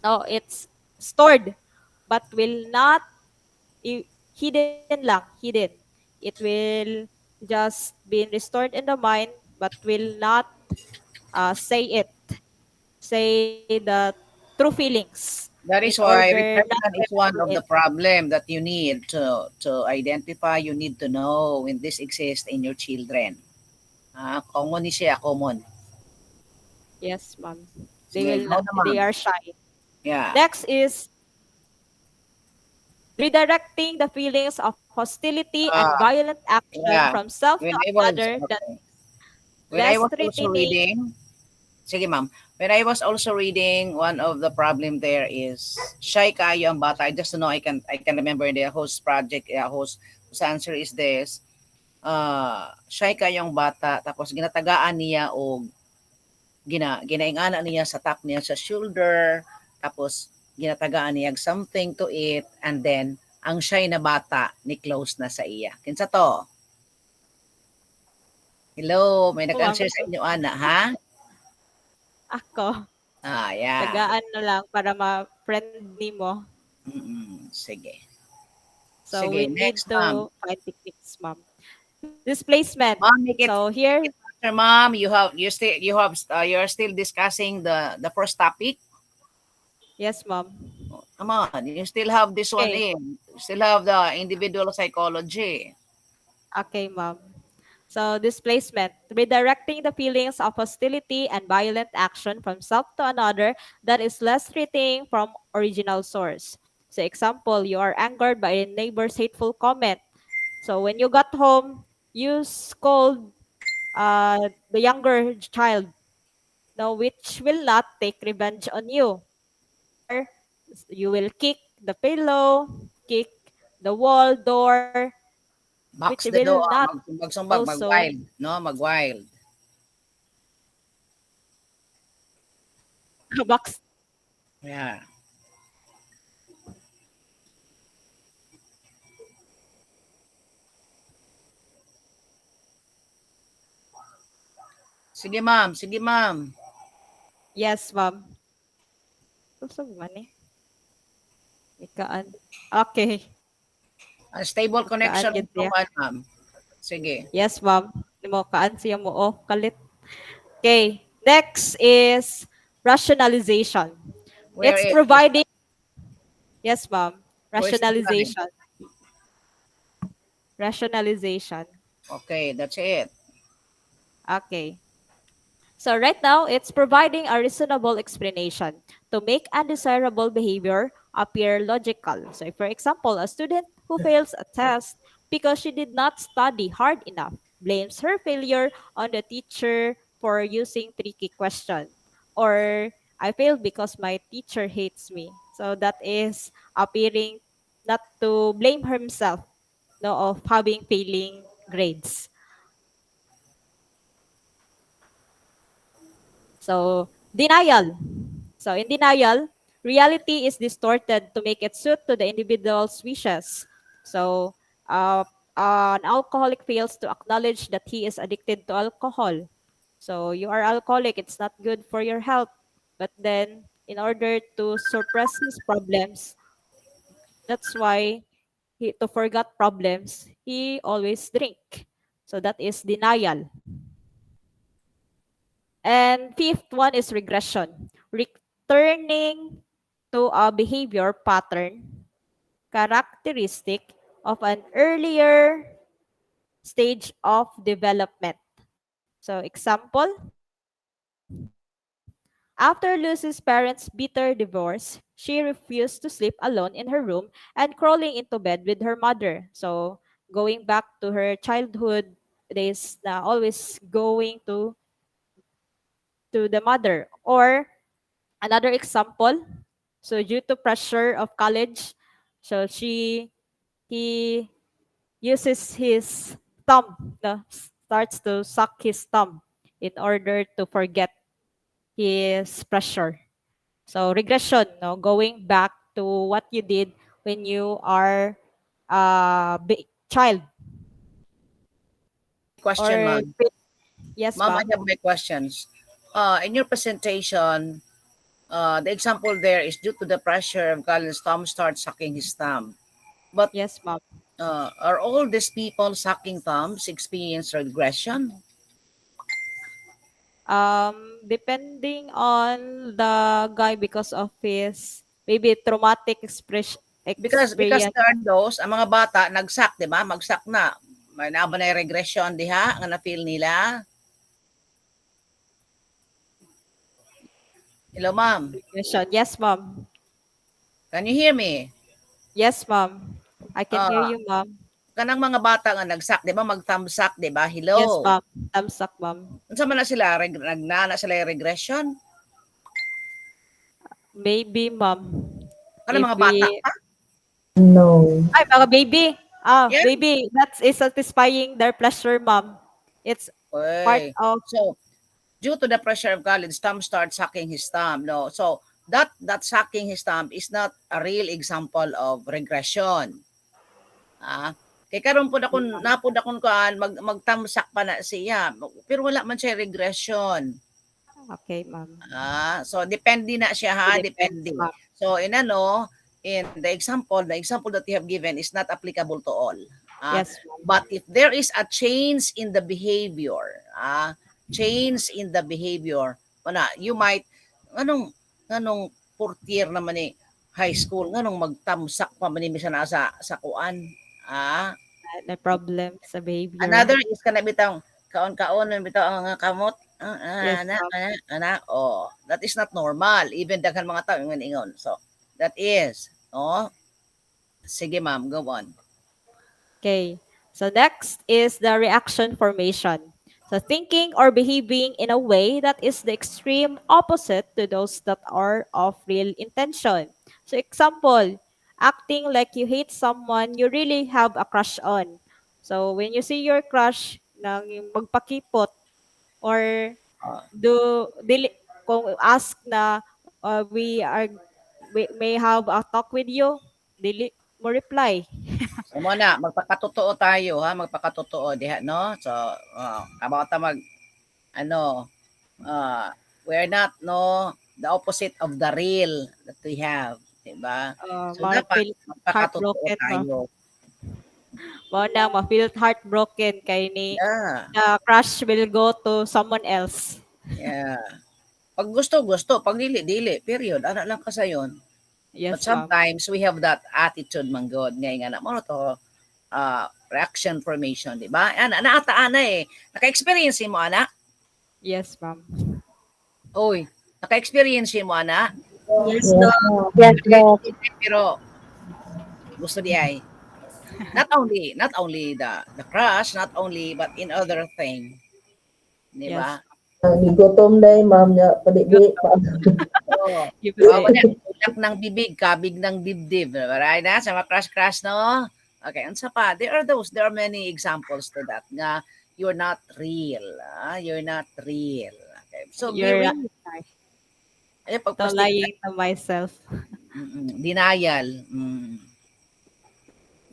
no, it's stored, but will not hidden lang, hidden. It will just be restored in the mind, but will not say the true feelings That in is why order not repression to is one remember of it. the problem that you need to identify. You need to know when this exists in your children. Common ni siya, common. Yes, ma'am. They Sige, will go not. na They ma'am. are shy. Yeah. Next is redirecting the feelings of hostility and Ah, violent action yeah. from self When to I was another that okay. When I less was also threatening. reading, sige ma'am. When I was also reading, one of the problem there is shy kayo ang bata. Just to know, I can remember the host project, whose answer is this. Shy kayo ang bata, tapos ginatagaan niya o ginaingana niya sa tap niya sa shoulder, tapos ginatagaan niya something to eat, and then ang shy na bata ni close na sa iya. Kinsa to? Hello, may Ako, ma'am. nag-answer sa inyo ana, ha? Ako. Yeah. Tagaan na lang para ma-friend mo. Sige. So Sige, we need next ma'am. to find techniques, ma'am. Displacement. Ma'am, make it, So make here, it faster, ma'am. You're still discussing the first topic. yes, ma'am. Come on, you still have this one Okay. in. You still have the individual psychology. Okay, ma'am. So displacement, redirecting the feelings of hostility and violent action from self to another that is less threatening from original source. So example, you are angered by a neighbor's hateful comment. So when you got home, you scold the younger child, no, which will not take revenge on you. Or you will kick the pillow, kick the wall, door, which Box the will door, not magsumbag-sumbag, also mag-wild, no? Mag-wild. box. Yeah. Sige, ma'am. Sige, ma'am. Yes, ma'am. Kusog man eh. Ikaan. Okay. Stable Kaan connection gid mo siya. ka, ma'am. Sige. Yes, ma'am. Mo kaan siya mo oh, kalit. Okay. Next is rationalization. Where It's is, providing, yes, ma'am. where's the line? Rationalization. Rationalization. Okay, that's it. Okay. So right now, it's providing a reasonable explanation to make undesirable behavior appear logical. So for example, a student who fails a test because she did not study hard enough blames her failure on the teacher for using tricky question. Or I failed because my teacher hates me. So that is appearing not to blame himself, no, of having failing grades. So, denial. So, in denial, reality is distorted to make it suit to the individual's wishes. So, uh, an alcoholic fails to acknowledge that he is addicted to alcohol. So, you are alcoholic, it's not good for your health. But then, in order to suppress his problems, that's why to forget problems, he always drink. So, that is denial. And fifth one is regression, returning to a behavior pattern characteristic of an earlier stage of development. So example, after Lucy's parents' bitter divorce, she refused to sleep alone in her room and crawling into bed with her mother. So going back to her childhood days na always going to the mother. Or another example, so due to pressure of college, so he uses his thumb, starts to suck his thumb in order to forget his pressure. So regression, no, going back to what you did when you are child. Question, Or ma'am. yes, Ma'am, I ma'am. have my questions. In your presentation, the example there is due to the pressure of Colin's thumb starts sucking his thumb. But Yes, ma'am. are all these people sucking thumbs experience regression? Depending on the guy because of his maybe traumatic Because experience. there are those, ang mga bata, nagsak, di ba? Magsak na. May naba na yung regression, diha, nga na-feel nila. Hello, ma'am. Regression. Yes, ma'am. Can you hear me? Yes, ma'am. I can hear Ah, you, ma'am. kanang mga bata nga nagsak, di ba? Mag-thumbsuck, di ba? Yes, Hello. ma'am. Thumbs up, ma'am. Unsa man na sila? Nagnana sila yung regression? Maybe, ma'am. Ano If mga bata we pa? No. Ay, mga baby. Yeah. Baby, that is satisfying their pleasure, ma'am. It's part Okay. of So, due to the pressure of college, Tom starts sucking his thumb. No, so that sucking his thumb is not a real example of regression. Ah, kay karon po akon napod akon kuan magtamsak pa na siya. Pero wala man siya regression. okay, ma'am. So depende na siya ha, It depends, depende. ma'am. So in the example that you have given is not applicable to all. Yes, ma'am. But if there is a change in the behavior, change in the behavior, you might, anong fourth year naman ni high school, anong magtamsak pa man ni sana sa kuan. The problem sa behavior. Another is kana bitang kaon-kaon bitaw ang kamot. Yes, That is not normal. Even daghan mga tao ingon. So, that is, sige ma'am, go on. Okay. So next is the reaction formation. So thinking or behaving in a way that is the extreme opposite to those that are of real intention. So example, acting like you hate someone you really have a crush on. So when you see your crush nang magpakipot or kung ask na we may have a talk with you, dili mo reply. So muna, magpakatotoo tayo ha, magpakatotoo diha no. So about we're not the opposite of the real that we have, di ba? So dapat magpakatotoo Heartbroken, no? tayo. Mo na ma-feel heartbroken kay ni Yeah. the crush will go to someone else. Yeah. Pag gusto, pag dili, period. Ano lang ka sayon. But Yes, ma'am. sometimes we have that attitude man god ngay nga na mo to reaction formation, di ba? Naata eh. Naka-experience mo ana? Yes, ma'am. Oy, naka-experience mo ana? Yes, Yes, Doc. ma'am. Yes, Doc. Pero gusto di ay not only the crush, not only but in other thing. Di ba? Gutom na ma'am niya. Padi-di. Oo. You will say, Ulak ng bibig, kabig ng dibdib. Right na? Sa mga crush, no? Okay, unsa pa? There are many examples to that nga you're not real. You're not real. Okay. So, you're be real. Ay, so lying to myself. Denial.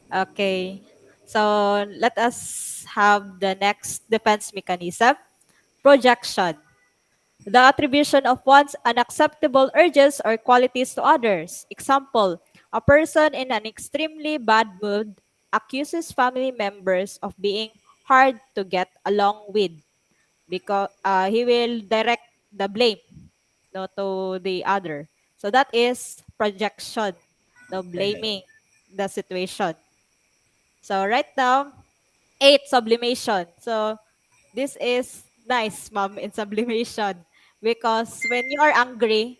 Okay. So let us have the next defense mechanism, projection. The attribution of one's unacceptable urges or qualities to others. Example, a person in an extremely bad mood accuses family members of being hard to get along with because he will direct the blame to the other. So that is projection, blaming the situation. So right now, 8, sublimation. So this is nice, ma'am, in sublimation. Because when you are angry,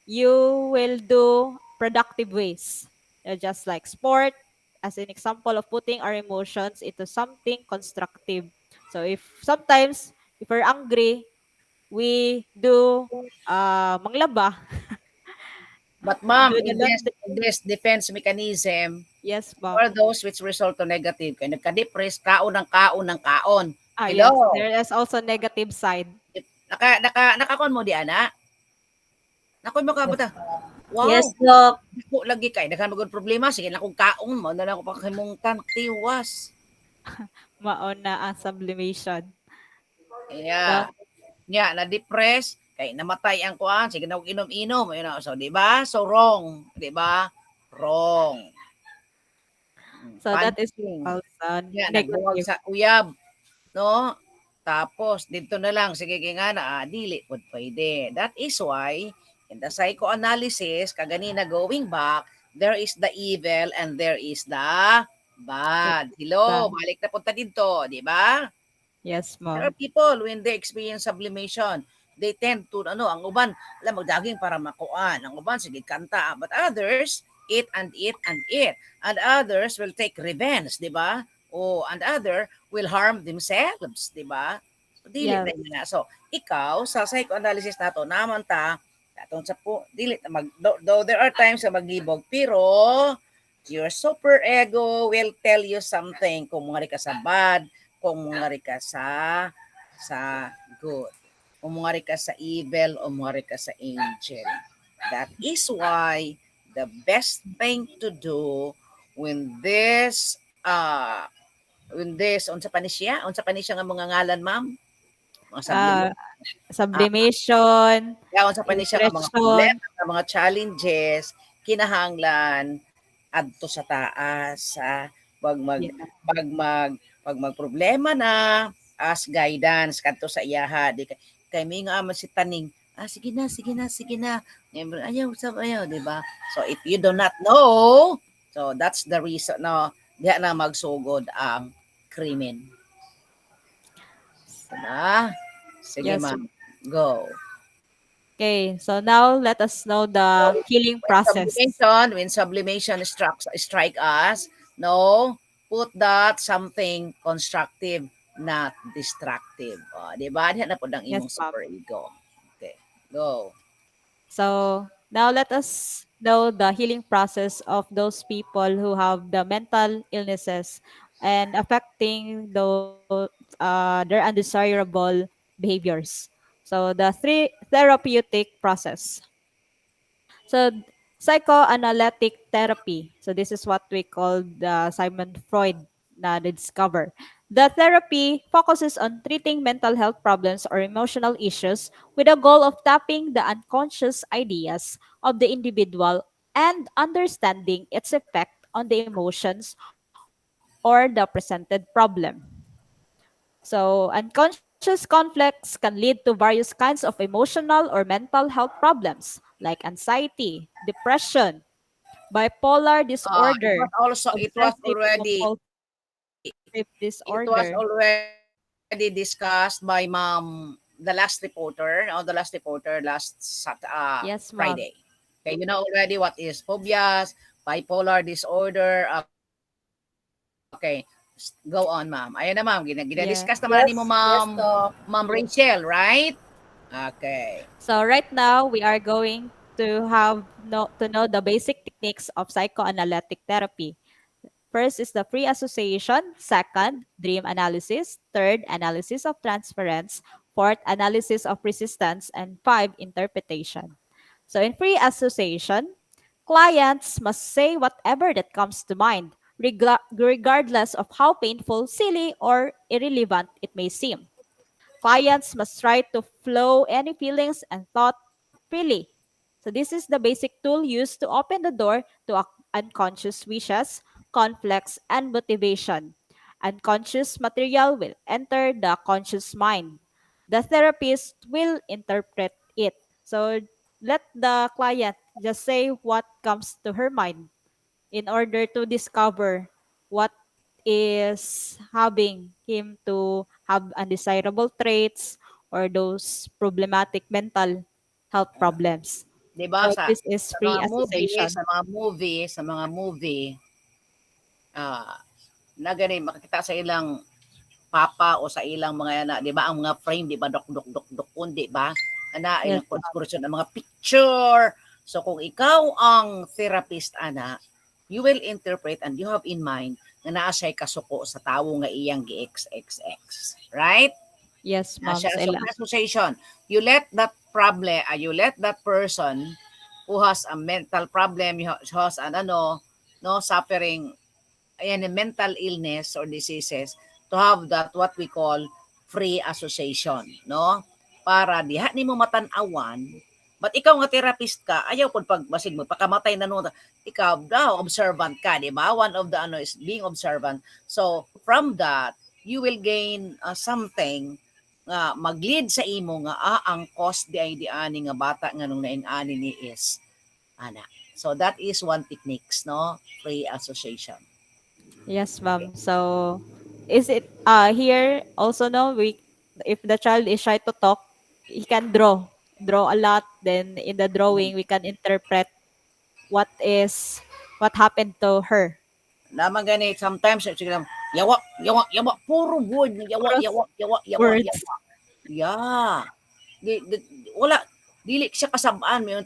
you will do productive ways. Just like sport, as an example of putting our emotions into something constructive. So if sometimes, if we're angry, we do manglaba, But ma'am, do the in this, laundry. in this defense mechanism, Yes, ma'am. for those which result to negative, kaya nagka-depress, kaon ng kaon ng kaon. Yes, Hello? there is also negative side. Nakakon mo di, ana? Nakon mo ka ba ta? Yes, Wow! Doc. Ako lagi kay daghan magud problema sige na kung kaon mo na lang ako pakahimungtan tiwas. Mauna ang sublimation. Yeah. Nya na depress kay namatay ang kuan sige na og inom-inom you know. So di ba? So wrong, di ba? Wrong. So that is Punching. also Nya nagbuwag negative. sa uyab, no? Tapos dito na lang sige kay nga na dili pud pwede. That is why in the psychoanalysis kaganina going back, there is the evil and there is the bad. Hello, balik na punta dito, di ba? Yes, There ma'am. are people when they experience sublimation, they tend to ang uban, alam magdaging para makuan. Ang uban sige kanta, but others eat and eat and eat. And others will take revenge, di ba? O and other will harm themselves, di ba? So, dili Yes. na yun na. So, ikaw sa psychoanalysis nato naman ta atong sa po dili na though there are times na maglibog pero your super ego will tell you something kung mga ka sa bad, kung mga ka sa good, kung mga ka sa evil o mga ka sa angel. That is why the best thing to do when unsa pa ni siya nga mga ngalan ma'am mga Uh, sublimation sublimation, yaon sa pa ni siya nga mga illustration, problema nga mga challenges kinahanglan adto sa taas sa pag mag yeah. pag magproblema na as guidance kadto sa iyaha di kay may nga man si taning sige na ayaw sa ayaw di ba so if you do not know so that's the reason no diha na magsugod ang krimen diba sige Yes. ma'am go. Okay, so now let us know the healing process. When sublimation strike us, no, put that something constructive, not destructive. O, di ba? Diyan na po ang Yes, imong ma'am. super ego. Okay, go. So now let us know the healing process of those people who have the mental illnesses and affecting their undesirable behaviors. So the three therapeutic process. So psychoanalytic therapy. So this is what we call the Simon Freud na discover. The therapy focuses on treating mental health problems or emotional issues with a goal of tapping the unconscious ideas of the individual and understanding its effect on the emotions or the presented problem. So, unconscious conflicts can lead to various kinds of emotional or mental health problems like anxiety, depression, bipolar disorder, obsessive compulsive It disorder. was already discussed by Ma'am, the last reporter, last Yes, ma'am. Friday. Okay, you know already what is phobias, bipolar disorder. Okay, go on, ma'am. Ayan na, ma'am. Gina-discuss naman na ni mo, ma'am, ma'am Rachel, right? Okay. So right now we are going to know the basic techniques of psychoanalytic therapy. First is the free association, second, dream analysis, third, analysis of transference, fourth, analysis of resistance, and five, interpretation. So in free association, clients must say whatever that comes to mind, regardless of how painful, silly, or irrelevant it may seem. Clients must try to flow any feelings and thought freely. So this is the basic tool used to open the door to unconscious wishes, conflicts, and motivation. Unconscious material will enter the conscious mind. The therapist will interpret it. So let the client just say what comes to her mind in order to discover what is having him to have undesirable traits or those problematic mental health problems. 'Di ba So sa this is free association. sa mga movie na gani makita sa ilang papa o sa ilang mga yana, 'di ba ang mga frame, 'di ba dok dok dok dok di ba? Ana Yes, ilang kurso ng mga picture. So kung ikaw ang therapist ana, you will interpret and you have in mind nga naa siya'y kasuko sa tawo nga iyang gi-XXX. Right? yes, Na ma'am. siya, so Sila. association. You let that person who has a mental problem, who has an suffering, ayan, a mental illness or diseases, to have that what we call free association, no? Para diha nimo matan-awan, but ikaw nga therapist ka, ayaw pud pagbasig mo pakamatay na no, ikaw daw observant ka, di ba? One of the is being observant. So from that, you will gain something nga mag-lead sa imo nga ang cause di ay ani nga bata nga nung naing-ani ni is ana. So that is one techniques, no? Free association. Yes, ma'am. So is it here also no we if the child is shy to talk, he can draw a lot. Then in the drawing we can interpret what happened to her. Naman gani sometimes sige lang yawa yawa yawa puro word na yawa Puro yawa yawa yawa words. yawa. Yeah. Wala dili siya kasabaan mo yung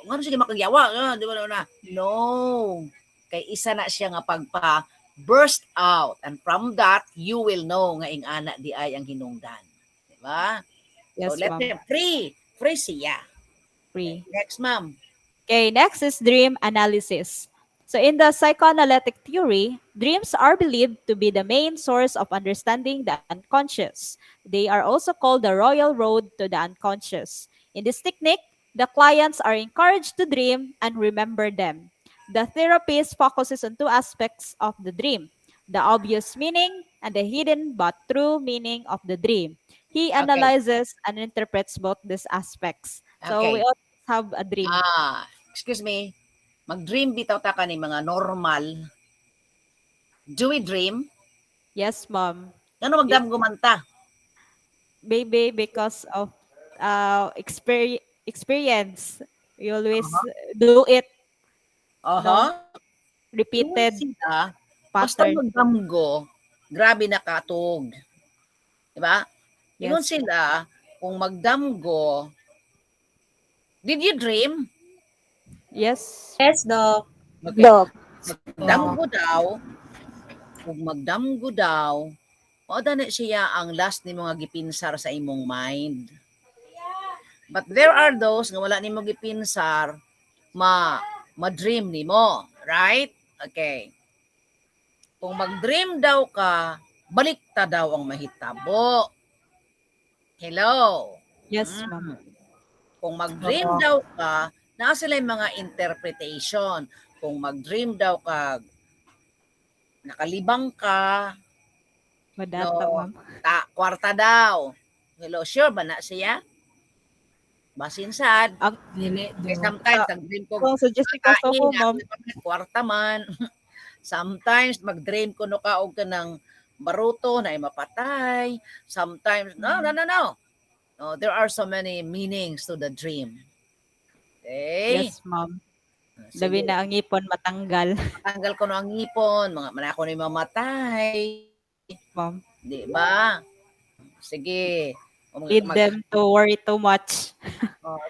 ngano sige makagyawa, di ba na? No. Kay isa na siya nga pagpa burst out, and from that you will know nga ing ana di ay ang hinungdan. Di ba? So Yes, let ma'am. them free siya. Free. Next, ma'am. Okay, next is dream analysis. So, in the psychoanalytic theory, dreams are believed to be the main source of understanding the unconscious. They are also called the royal road to the unconscious. In this technique, the clients are encouraged to dream and remember them. The therapist focuses on two aspects of the dream: the obvious meaning and the hidden but true meaning of the dream. He Okay. analyzes and interprets both these aspects. So, we Okay. all have a dream. Excuse me. Mag-dream bitaw ta ka ni mga normal. Do we dream? Yes, mom. Ano magdamguman ta? Maybe because of experience. You always do it, Aha. Ingon repeated sila, basta pattern. magdamgo, grabe na katog. Diba? Ingon Yes. sila, kung magdamgo, did you dream? Yes. Yes, Doc. Okay. Doc. Magdamgo daw, kung magdamgo daw, o dani siya ang last ni mga gipinsar sa imong mind. But there are those nga wala nimo gipinsar, ma-dream nimo, right? Okay. Kung mag-dream daw ka, balik ta daw ang mahitabo. Hello. Yes, ma'am. Kung mag-dream daw ka, naa sila yung mga interpretation. Kung mag-dream daw ka, nakalibang ka, Madata, ma'am. kwarta daw. Hello, sure ba na siya? Basin sad. Dili, Kaya Doc. sometimes, nag-dream ko, Kung suggesting ko sa ko, ma'am. kwarta man. Sometimes, mag-dream ko no ka og ka ng baruto na ay mapatay. Sometimes, no. No, there are so many meanings to the dream. Okay? Yes, ma'am. Sige. Labi na ang ngipon matanggal, Tanggal ko no ang ngipon, mga manako ni mamatay. ma'am. Di ba? Sige. Lead them to worry too much.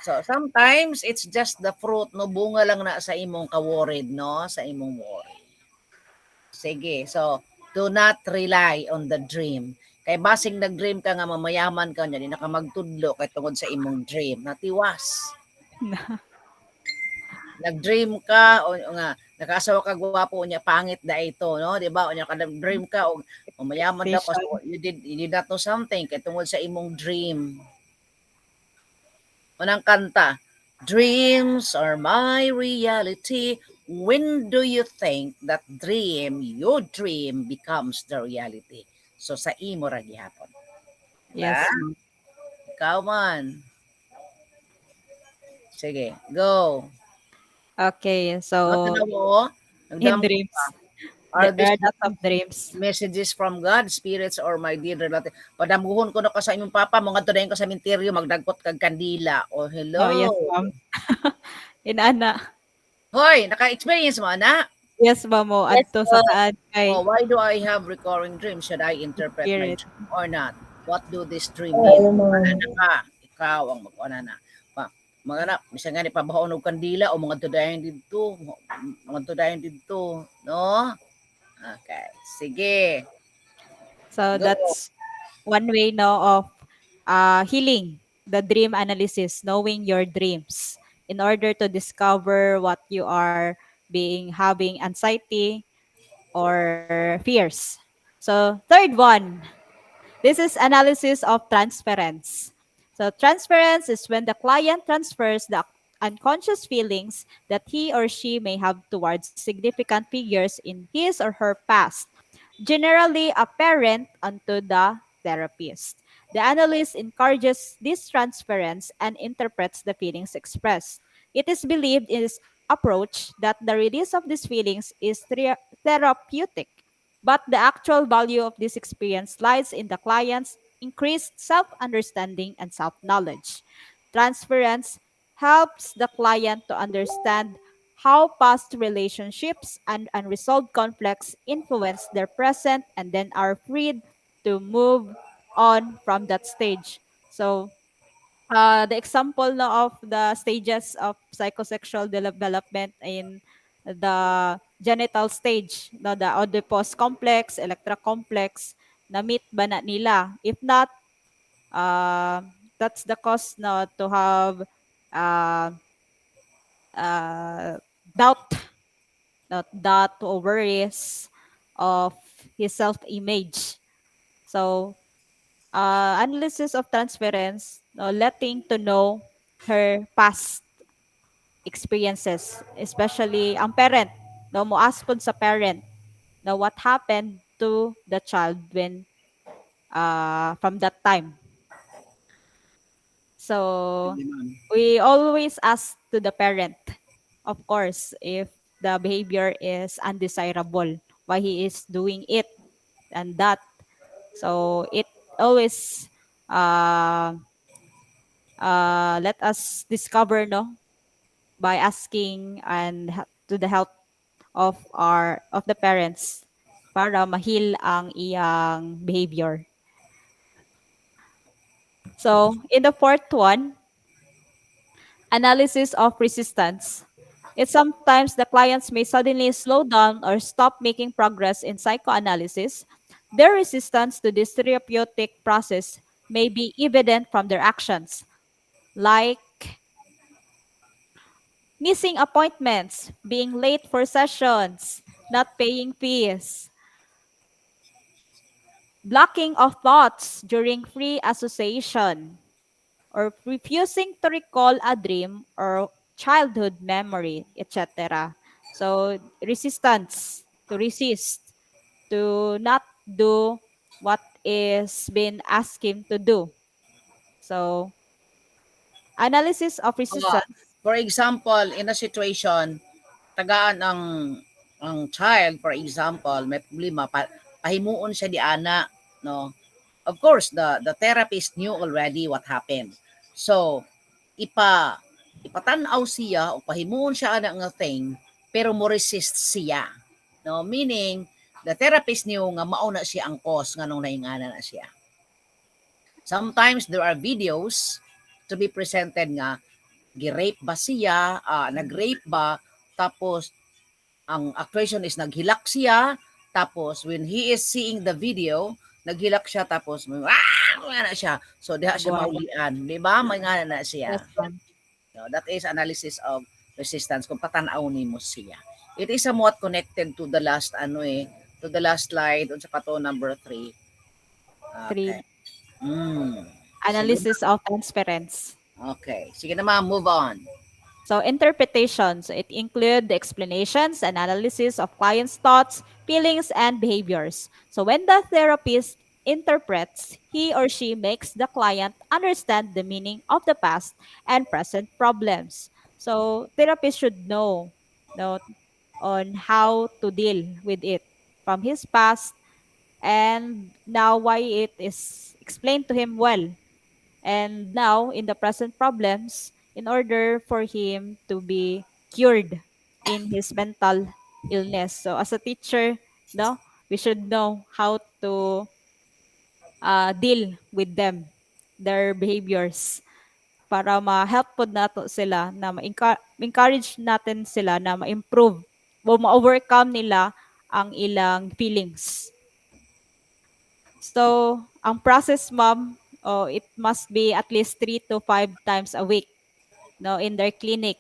So sometimes it's just the fruit, no, bunga lang na sa imong ka-worried, no, sa imong worry. Sige. So do not rely on the dream. Kay basing nag-dream ka nga mamayaman ka nya, di na ka magtudlo kay tungod sa imong dream, natiwas. Nag-dream ka o nga nakasawa ka gwapo unya pangit da ito, no, di ba? Unya ka nag-dream ka o mayaman daw kasi you did not know something kay tungod sa imong dream. Unang kanta, dreams are my reality. When do you think that your dream becomes the reality? So sa imo ra gihapon. Yes, Diba? ma'am. Ikaw man. Sige, go. Okay, so Ano mo? in dreams. Are There these are lots of dreams. messages from God, spirits, or my dear relative? Padamuhon ko na ka sa imong papa, mga tudayon ka sa minteryo, magdagpot kag kandila. Oh, Oh, hello. yes, ma'am. Inana. Hoy, naka-experience mo, na? Yes, ma'am. Mo Yes adto po. sa taan Oh, kay why do I have recurring dreams? Should I interpret my spirit. dream or not? What do this dream Ay, mean? alam mo, Ano ka? Ikaw ang magkuha na. Mga anak, bisa nga ni pabaho og kandila o mga tudayon dito. Mga tudayon dito. No? Okay. Sige. So Go. that's one way no of healing the dream analysis, knowing your dreams in order to discover what you are being having anxiety or fears. So third one, this is analysis of transference. So transference is when the client transfers the unconscious feelings that he or she may have towards significant figures in his or her past, generally a parent, onto the therapist. The analyst encourages this transference and interprets the feelings expressed. It is believed in this approach that the release of these feelings is therapeutic, but the actual value of this experience lies in the client's increased self understanding and self knowledge. Transference helps the client to understand how past relationships and unresolved conflicts influence their present and then are freed to move on from that stage. So, the example na of the stages of psychosexual development in the genital stage, no, the Oedipus complex, Electra complex, na-meet ba na nila? If not, that's the cause no, to have uh, uh, doubt, not doubt or worries of his self-image. So, analysis of transference, no, letting to know her past experiences, especially ang parent, no, mo ask pod sa parent, no, what happened to the child when from that time. So Sige, ma'am. we always ask to the parent, of course, if the behavior is undesirable, why he is doing it and that. So it always uh, let us discover, no, by asking and to the help of the parents para mahil ang iyang behavior. So in the fourth one, analysis of resistance. It sometimes the clients may suddenly slow down or stop making progress in psychoanalysis. Their resistance to this therapeutic process may be evident from their actions, like missing appointments, being late for sessions, not paying fees, blocking of thoughts during free association, or refusing to recall a dream or childhood memory, etc. So, resistance, to resist, to not do what is being asked him to do. So, analysis of Ah, resistance. for example, in a situation, tagaan ang child, for example, may problema, pahimuon siya di ana, no? Of course, the therapist knew already what happened. So, ipatanaw siya o pahimuon siya ana nga thing, pero mo resist siya. No, meaning the therapist knew nga mauna siya ang cause nganong naingana na siya. Sometimes there are videos to be presented nga gi-rape ba siya, nag-rape ba, tapos ang actuation is naghilak siya, tapos when he is seeing the video, naghilak siya, tapos na siya. So, diha siya Wow. maulian. Di ba? May nga na siya. Yes, ma'am. So, that is analysis of resistance kung patanaw ni mo siya. It is somewhat connected to the last to the last slide on sa kato number 3. Three, Okay. Sige. analysis of transference. Okay. Sige naman, move on. So interpretations, it include the explanations and analysis of clients' thoughts, feelings, and behaviors. So when the therapist interprets, he or she makes the client understand the meaning of the past and present problems. So therapists should know on how to deal with it. from his past, and now why it is explained to him well. And now in the present problems, in order for him to be cured in his mental illness. So as a teacher, no, we should know how to deal with them, their behaviors, para ma-help po nato sila na ma-encourage natin sila na ma-improve o ma-overcome nila ang ilang feelings. So, ang process, ma'am, it must be at least 3 to 5 times a week, no, in their clinic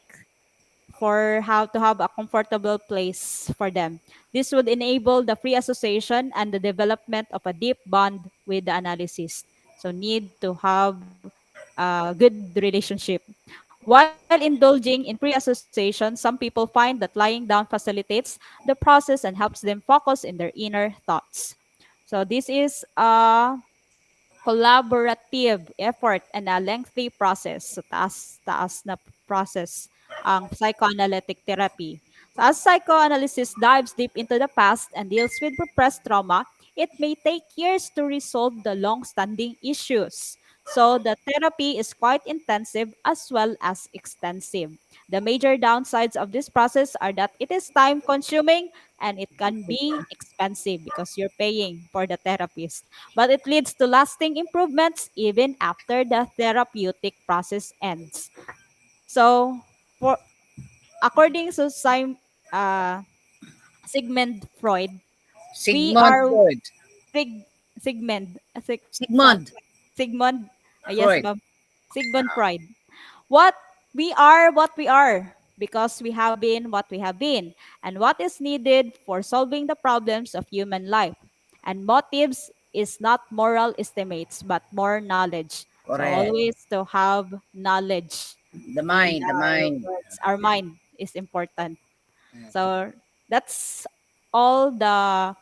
for how to have a comfortable place for them. This would enable the free association and the development of a deep bond with the analysis. So, need to have a good relationship. While indulging in free association, some people find that lying down facilitates the process and helps them focus in their inner thoughts. So, this is a collaborative effort and a lengthy process. So taas na process ang psychoanalytic therapy. So as psychoanalysis dives deep into the past and deals with repressed trauma, it may take years to resolve the long-standing issues. So the therapy is quite intensive as well as extensive. The major downsides of this process are that it is time consuming and it can be expensive because you're paying for the therapist, but it leads to lasting improvements even after the therapeutic process ends. So, for according to Sigmund Freud, we Sigmund are Freud. Sig, Sigmund, Sigmund Sigmund, yes, Freud. ma'am, Sigmund Freud. What what we are because we have been what we have been, and what is needed for solving the problems of human life. And motives is not moral estimates, but more knowledge. So Correct. always to have knowledge The in mind, the our mind. words. Our mind is important. Okay. So that's all the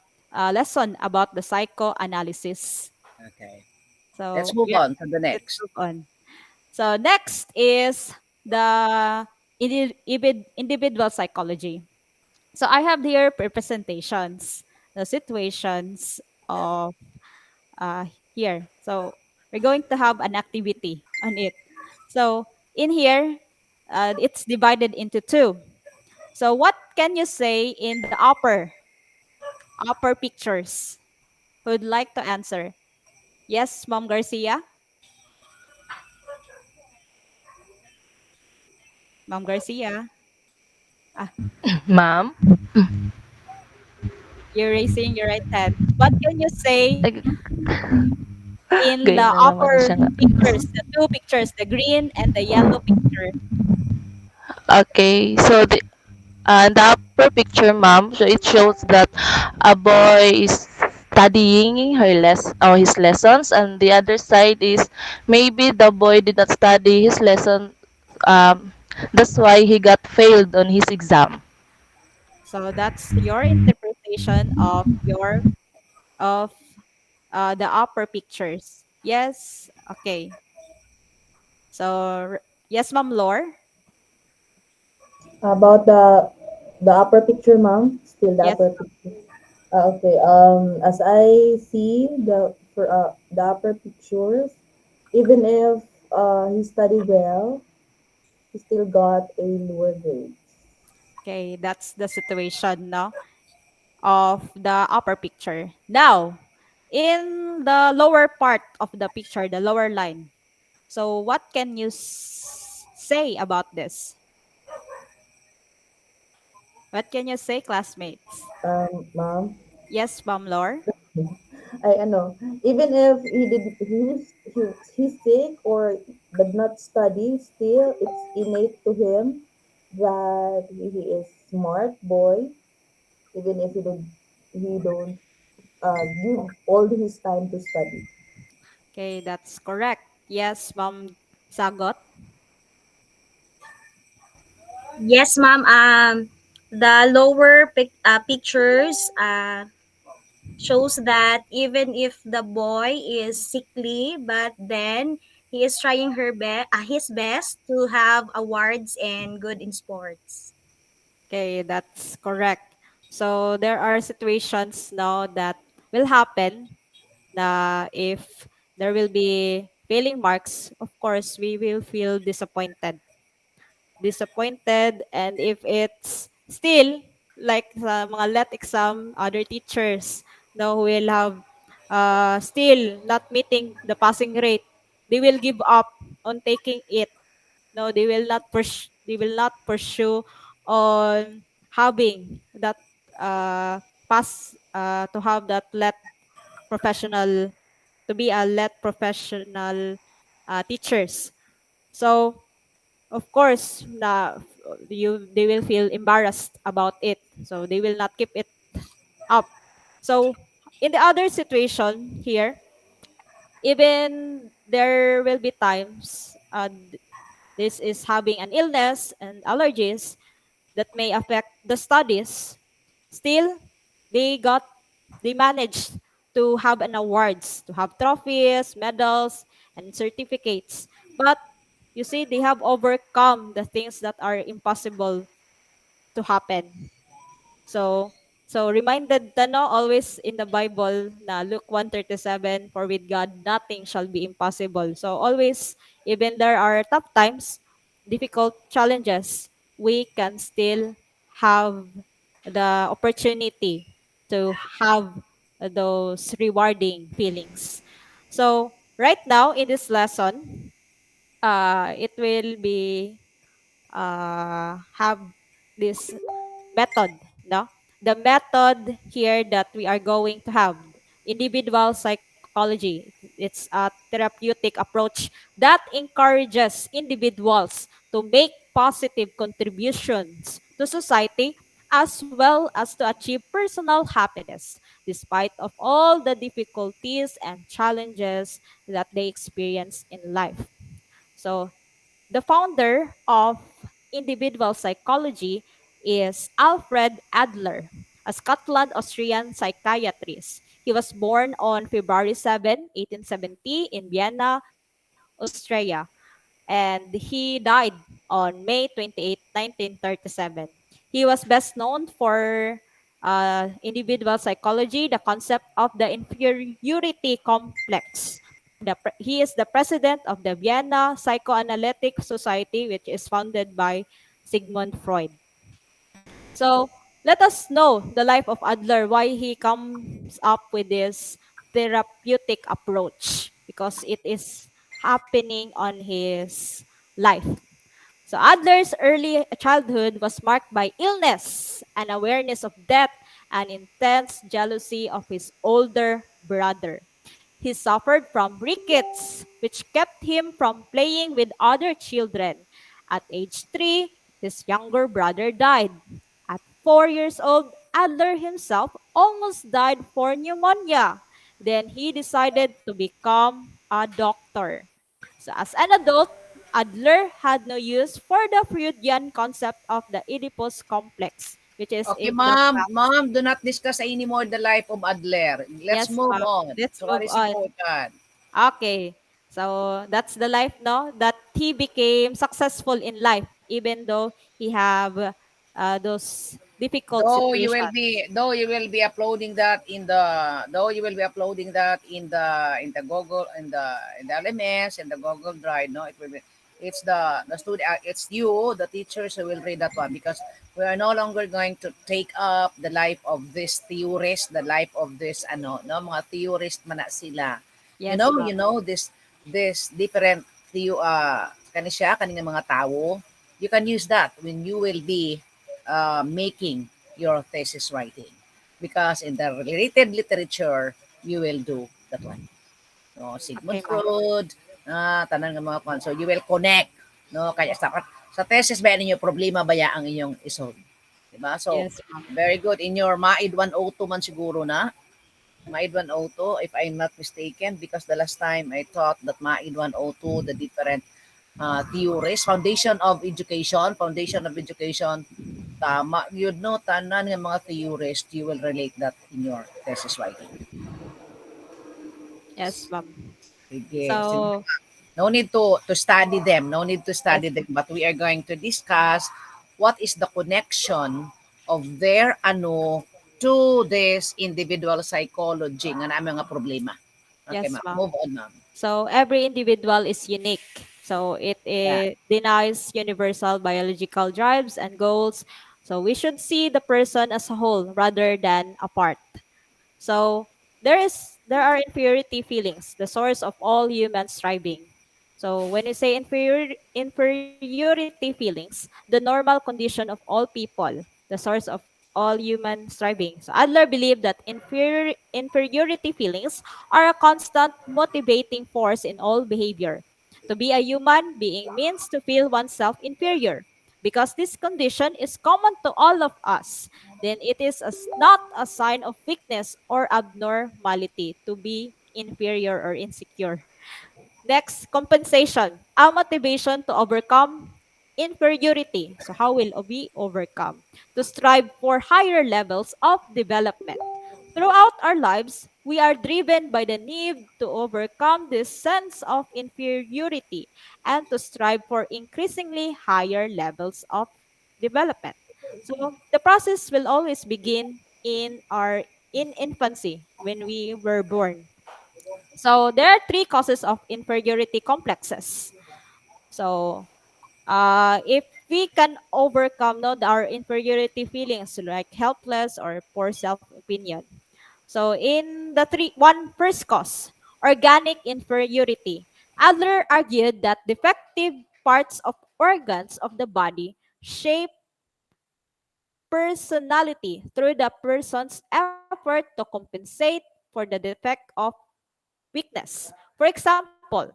lesson about the psychoanalysis. Okay. Let's So move yeah, on to the let's next. move on. So next is the individual psychology. So I have here representations, the situations of uh, here. So we're going to have an activity on it. So in here, it's divided into two. So what can you say in the upper pictures? Who'd like to answer? Yes, Mom Garcia. Mom Garcia. Ah, Ma'am? you're raising your right hand. What can you say Ay, in gaya the na naman upper siya nga. pictures, the two pictures, the green and the yellow picture? Okay, so the upper picture, ma'am, so it shows that a boy is studying his lessons, and the other side is maybe the boy did not study his lesson. Um, that's why he got failed on his exam. So that's your interpretation of your of the upper pictures. Yes. Okay. So yes, Ma'am Lore. About the upper picture, ma'am. Still the Yes. upper picture. Okay. As I see the upper pictures, even if he studied well, he still got a lower grade. Okay, that's the situation, no, of the upper picture. Now, in the lower part of the picture, the lower line. So what can you say about this? What can you say, classmates? Ma'am, Yes, Ma'am Lore. I know. Even if he's sick or did not study, still it's innate to him that he is smart boy. Even if he don't give all his time to study. Okay, that's correct. Yes, Ma'am Sagot. Yes, ma'am. The lower pictures shows that even if the boy is sickly, but then he is trying his best to have awards and good in sports. Okay, that's correct. So there are situations now that will happen na if there will be failing marks, of course, we will feel disappointed. And if it's still like sa mga let exam, other teachers no, who will have still not meeting the passing rate, they will give up on taking it. No, they will not pursue on having that pass to have that let professional to be a let professional teachers. So of course they will feel embarrassed about it, so they will not keep it up. So in the other situation here, even there will be times this is having an illness and allergies that may affect the studies, still they they managed to have an awards, to have trophies, medals, and certificates. But you see, they have overcome the things that are impossible to happen. So, so reminded no, always in the Bible na Luke 1:37, for with God nothing shall be impossible. So always, even there are tough times, difficult challenges, we can still have the opportunity to have those rewarding feelings. So right now in this lesson, it will be have this method, no? The method here that we are going to have, individual psychology. It's a therapeutic approach that encourages individuals to make positive contributions to society as well as to achieve personal happiness despite of all the difficulties and challenges that they experience in life. So the founder of individual psychology is Alfred Adler, a Scotland Austrian psychiatrist. He was born on February 7, 1870 in Vienna, Austria, and he died on May 28, 1937. He was best known for individual psychology, the concept of the inferiority complex. He is the president of the Vienna Psychoanalytic Society, which is founded by Sigmund Freud. So let us know the life of Adler, why he comes up with this therapeutic approach, because it is happening on his life. So Adler's early childhood was marked by illness, an awareness of death, and intense jealousy of his older brother. He suffered from rickets, which kept him from playing with other children. At age 3, his younger brother died. At 4 years old, Adler himself almost died for pneumonia. Then he decided to become a doctor. So, as an adult, Adler had no use for the Freudian concept of the Oedipus complex, which is Okay, if the ma'am, do not discuss anymore the life of Adler. Let's yes, move ma'am. on. Let's So what move is on. important? Okay. So that's the life, no? That he became successful in life, even though he have those difficult situations. Though you will be uploading that in the though you will be uploading that in the Google in the LMS and the Google Drive, no, it will be it's the student it's you the teachers who will read that one, because we are no longer going to take up the life of this theorist, the life of this ano no mga theorist man na sila, Yes, ma'am. you know this different kani siya kaning mga tao, you can use that when you will be making your thesis writing, because in the related literature you will do that one, no, Sigmund Okay, ma'am. Freud, tanan nga mga kwan, so you will connect, no, kaya sa thesis ba ninyo problema ba ya ang inyong isolve, di ba? So Yes, ma'am. very good in your MAID 102 man siguro na MAID 102 if I'm not mistaken, because the last time I taught that MAID 102 the different theories, foundation of education, tama yun, no, tanan nga mga theories, you will relate that in your thesis writing. Yes, ma'am. Sige. So No need to study them, no need to yes, study them, but we are going to discuss what is the connection of their to this individual psychology nga namin nga problema. Okay, Yes, ma'am. ma'am. Move on, ma'am. So every individual is unique. So Yeah. it denies universal biological drives and goals. So we should see the person as a whole rather than apart. So there are inferiority feelings, the source of all human striving. So when you say inferiority feelings, the normal condition of all people, the source of all human striving. So Adler believed that inferiority feelings are a constant motivating force in all behavior. To be a human being means to feel oneself inferior. Because this condition is common to all of us, then it is not a sign of weakness or abnormality to be inferior or insecure. Next, compensation. A motivation to overcome inferiority. So how will we overcome? To strive for higher levels of development. Throughout our lives, we are driven by the need to overcome this sense of inferiority and to strive for increasingly higher levels of development. So the process will always begin in infancy when we were born. So there are three causes of inferiority complexes. So if we can overcome our inferiority feelings like helpless or poor self-opinion. So in the one first cause, organic inferiority. Adler argued that defective parts of organs of the body shape personality through the person's effort to compensate for the defect of weakness. For example,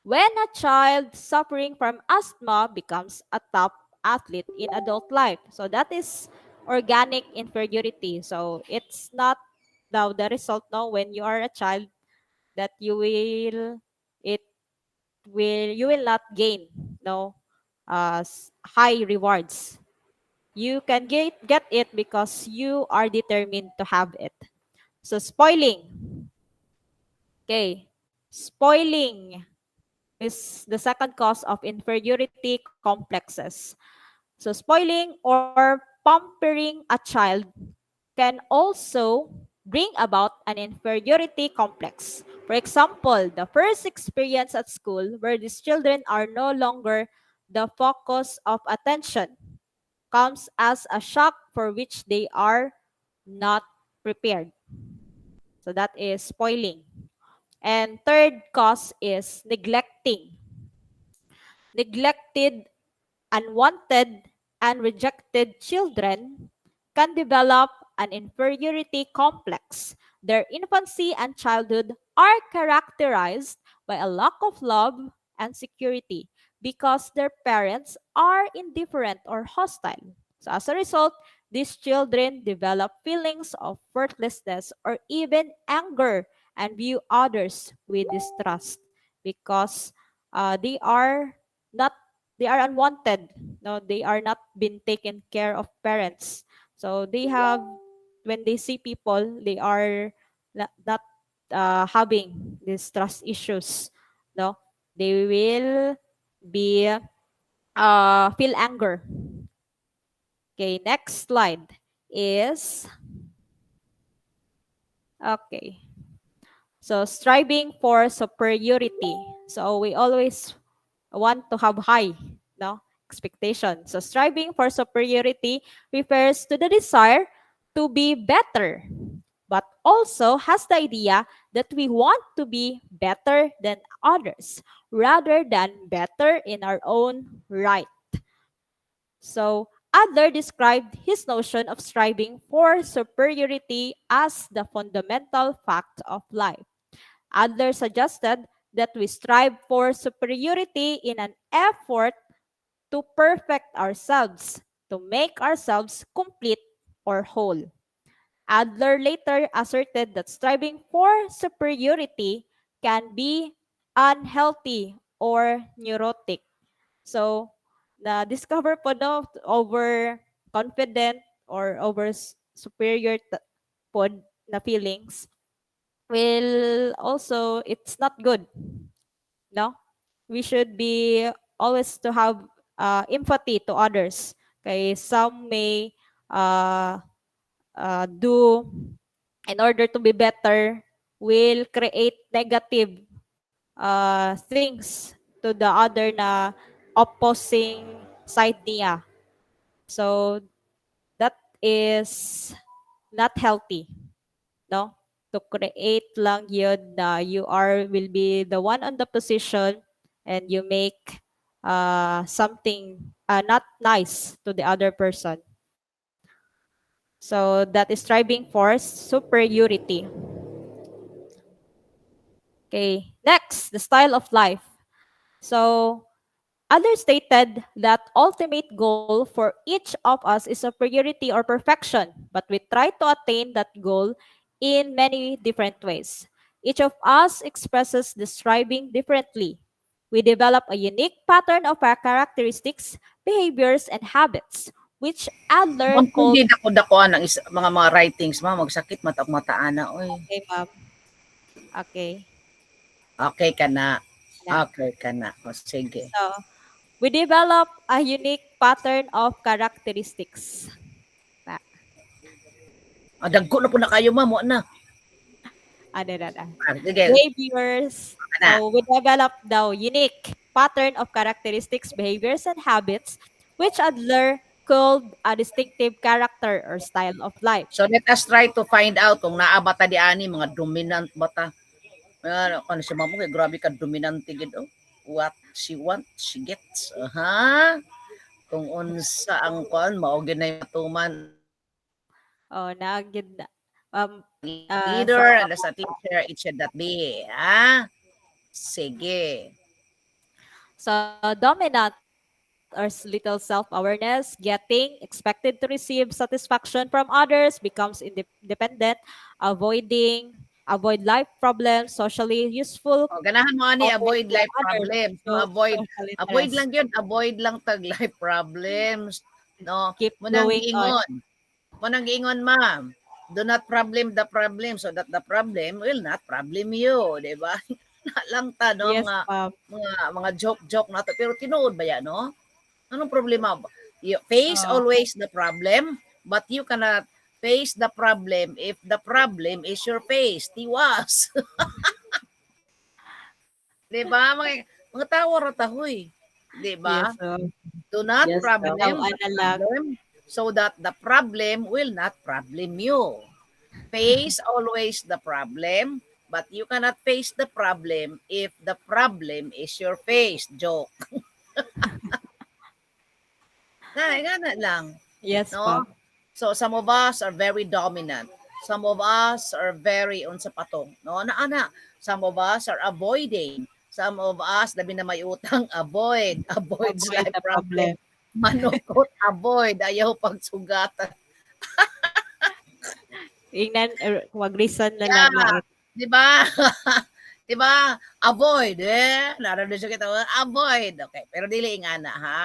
when a child suffering from asthma becomes a top athlete in adult life. So that is organic inferiority. So it's not now the result now when you are a child that it you will not gain no high rewards. You can get it because you are determined to have it. So spoiling. Okay. Spoiling is the second cause of inferiority complexes. So spoiling or pampering a child can also bring about an inferiority complex. For example, the first experience at school where these children are no longer the focus of attention comes as a shock for which they are not prepared. So that is spoiling. And third cause is neglecting. Neglected, unwanted, and rejected children can develop an inferiority complex. Their infancy and childhood are characterized by a lack of love and security because their parents are indifferent or hostile. So, as a result, these children develop feelings of worthlessness or even anger and view others with distrust because they are not they are unwanted. No, they are not been taken care of parents. So they have when they see people, they are not having these trust issues. No, they will be feel anger. Okay, next slide is okay. So striving for superiority. So we always want to have high no expectation. So striving for superiority refers to the desire to be better, but also has the idea that we want to be better than others rather than better in our own right. So Adler described his notion of striving for superiority as the fundamental fact of life. Adler suggested that we strive for superiority in an effort to perfect ourselves, to make ourselves complete or whole. Adler later asserted that striving for superiority can be unhealthy or neurotic. So, na discover po no over confident or over superior po na feelings will also it's not good, no? We should be always to have empathy to others. Okay, some may uh, do in order to be better will create negative things to the other na opposing side niya. So that is not healthy, no? To create lang yun na you are will be the one on the position and you make something not nice to the other person. So that is striving for superiority. Okay, next, the style of life. So others stated that ultimate goal for each of us is superiority or perfection, but we try to attain that goal in many different ways. Each of us expresses the striving differently. We develop a unique pattern of our characteristics, behaviors, and habits, which Adler Kung called, hindi dako-dakoan ng mga writings, magsakit mataan na, oy. okay, ma'am. Okay. Okay ka na. Na. Okay ka na. O, sige. So, we develop a unique pattern of characteristics. Dagko na po na kayo, ma'am. Wa na. Sige. Behaviors. Ana. So we develop the unique pattern of characteristics, behaviors, and habits, which Adler called a distinctive character or style of life. So let us try to find out kung naa bata di ani mga dominant bata. Ano si mamo kay grabe ka dominante gid oh. What she wants, she gets. Kung unsa ang kon mao ginay matuman Oh, naagid na. leader and as a teacher it should not be. Sige. So dominant or little self-awareness, getting, expected to receive satisfaction from others, becomes independent, avoid life problems, socially useful, Ganahan mo ani avoid to life others, problems. so avoid social interest. lang yun, avoid lang tag life problems. No, Keep mo nang going on. giingon. Mo nang giingon, ma'am. Do not problem the problem so that the problem will not problem you, di ba? Na lang ta no Yes, mga joke na to pero tinuod ba yan no? Anong problema? You face always the problem but you cannot face the problem if the problem is your face. Tiwas. Di ba? Mga tawa ra tahoy. Di ba? Yes, ma'am. Do not Yes, problem ma'am. the problem so that the problem will not problem you. Face always the problem, but you cannot face the problem if the problem is your face. Joke. Gana lang. Yes, No? ma'am. So some of us are very dominant. Some of us are very unsa patong. No, ana. Some of us are avoiding. Some of us labi na may utang avoid life the problem. Manukot avoid ayaw pagsugatan. Ingnan, wag reason na lang. Di ba? Di ba? Avoid nararamdaman siya kita avoid. Okay, pero dili ingana ha.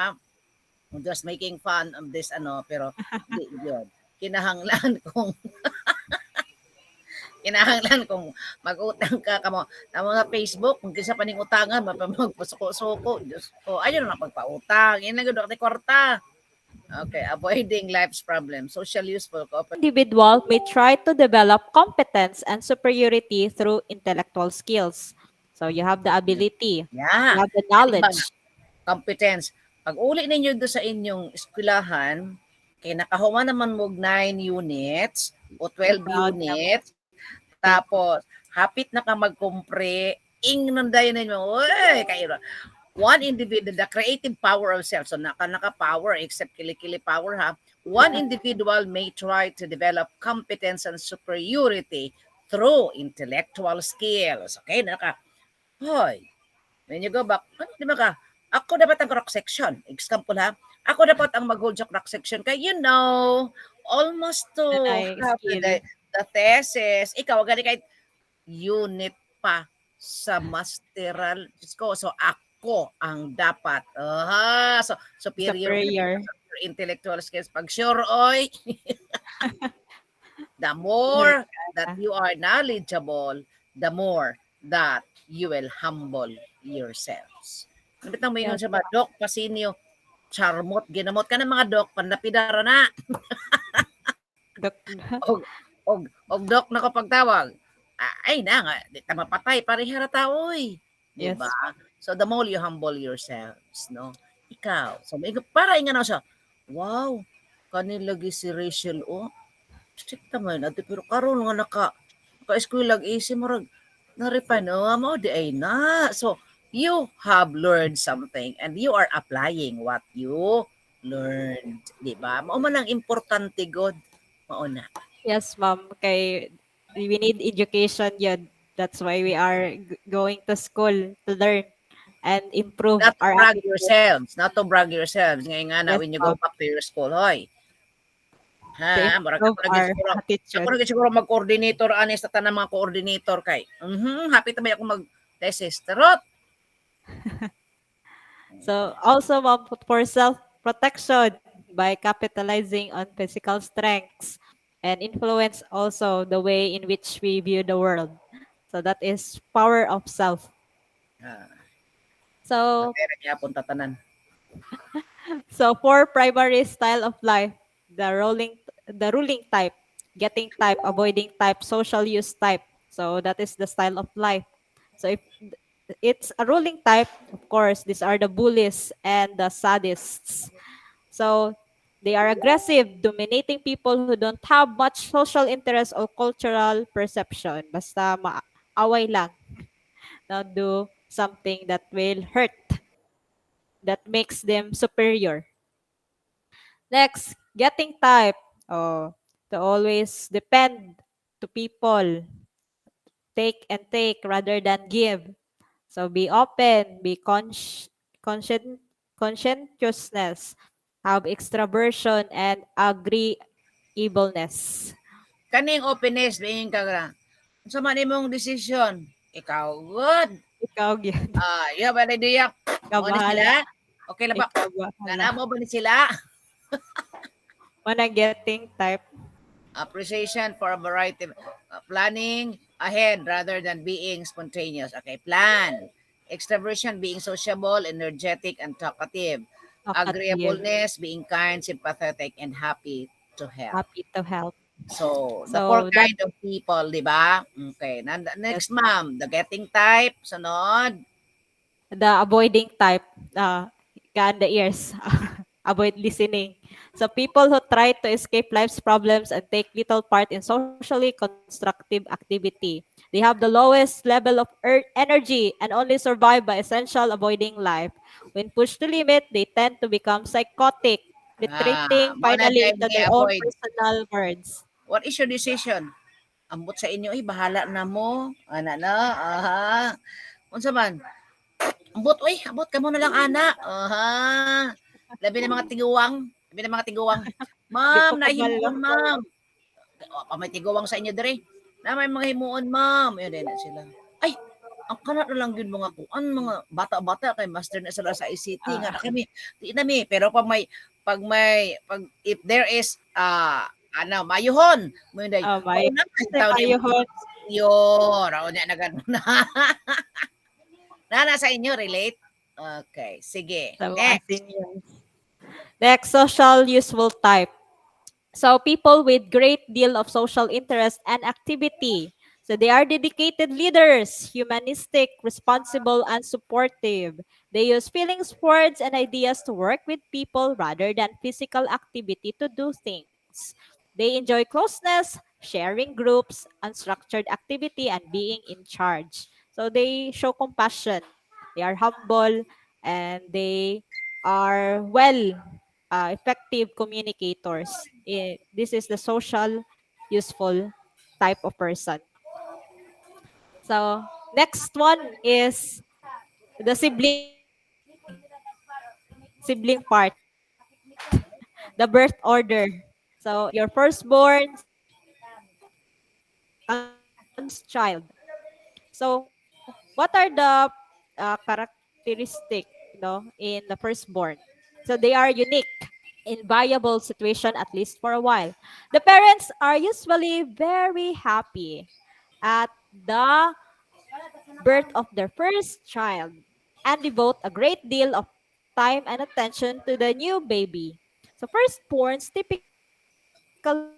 I'm just making fun of this pero di yun. Kinahanglan kung mag-utang ka kamo sa Facebook kung kinsa paning utangan magpasuko-suko Diyos ko ayo na pagpautang ina gud kay kwarta. Okay, avoiding life's problems, social useful Individual may try to develop competence and superiority through intellectual skills. So you have the ability, you have the knowledge. Competence. Pag uli ninyo do sa inyong eskwelahan, kay nakahuman naman mo 9 units o 12 units, tapos hapit na ka magkumpre, ingnon dayon ninyo, oy, kayo. One individual, the creative power of self, so naka-power, except kili-kili power ha, one individual may try to develop competence and superiority through intellectual skills. Okay, hoy, when you go back, di ba ka, ako dapat ang rock section. Example ha, ako dapat ang mag-hold sa rock section. Kaya almost to have the thesis, ikaw gani kay unit pa sa masteral. So ako ang dapat. So superior intellectual skills. Pag sure oy, the more that you are knowledgeable, the more that you will humble yourselves. Nabitang mo yun siya ba, Dok, pasinyo, charmot, ginamot ka ng mga dok, pandapidara na. Dok. og og dok na kapag tawag. Ay na nga, di ta mapatay parehara ta oy. Di Yes. ba? So the more you humble yourselves, no? Ikaw. So para nga na siya. Wow, kanilagi si Rachel oh. Sikta man ato pero karon nga naka lag isi murag na-refine mo di ay na. So you have learned something and you are applying what you learned. Di ba? Mao man ang importante god. Mao na. Yes, ma'am. Kay we need education yun. That's why we are going to school to learn and improve Not to our brag attitude. yourselves. Not to brag yourselves. Ngayon nga na Yes, when you go ma'am. back to your school, hoy. To Ha, murag improve ako lagi our siguro. Ako attitude. lagi siguro mag-coordinator ani sa tanang mga coordinator kay. Happy ta ba ako mag-thesis. Tarot. So also, ma'am, for self-protection by capitalizing on physical strengths and influence also the way in which we view the world. So that is power of self. Ah, So matera niya punta tanan. So for primary style of life, the ruling type, getting type, avoiding type, social use type. So that is the style of life. So if it's a ruling type, of course, these are the bullies and the sadists. So they are aggressive, dominating people who don't have much social interest or cultural perception. Basta away lang. Not do something that will hurt, that makes them superior. Next, getting type. Oh, to always depend to people, take rather than give. So be open, be conscientiousness, have extraversion and agreeableness. Kaning openness being ka nga. Sa man imong decision, ikaw good. Ikaw, gyud. Yeah, ba na diyak? Ikaw Mo ni bahala. sila? Okay na ba? Ikaw bahala. Nana mo ba ni sila? Mana getting type. Appreciation for a variety of planning ahead rather than being spontaneous. Okay, plan. Extroversion, being sociable, energetic, and talkative. Talkative, Agreeableness, being kind, sympathetic, and happy to help. happy to help. So, the four So that kind of people, di ba? Okay. Next, is ma'am, the getting type. Sunod. the avoiding type, got the ears, avoid listening. So people who try to escape life's problems and take little part in socially constructive activity. They have the lowest level of energy and only survive by essential avoiding life. When pushed to limit, they tend to become psychotic, retreating Mao na di finally ay into mga their own avoid. personal words. What is your decision? Ambot sa inyo, bahala na mo. Ana na, Unsa man? Ambot ka mo na lang, ana. Labi na mga tiguwang. Di Ma'am, pa kabalo. nahimuon, ma'am. May tiguwang sa inyo dire. Na may mga himuon, ma'am. Yun din na sila. Ay, ang kanat na lang yun mga kuan, mga bata-bata kay master na sila sa ICT nga na kami. Di na mi, pero pag if there is mayuhon, mo yun day. May Tao ni ayuhon. yo, raw niya na ganun na. Nasa inyo relate? Okay, sige. So, Next. Next, social useful type. So people with great deal of social interest and activity. So they are dedicated leaders, humanistic, responsible, and supportive. They use feelings, words, and ideas to work with people rather than physical activity to do things. They enjoy closeness, sharing groups, unstructured activity, and being in charge. So they show compassion. They are humble and they are effective communicators. This is the social useful type of person. So next one is the sibling part, the birth order. So your firstborn, second child. So what are the characteristic, in the firstborn? So they are unique, inviolable situation, at least for a while. The parents are usually very happy at the birth of their first child and devote a great deal of time and attention to the new baby. So firstborns typically have a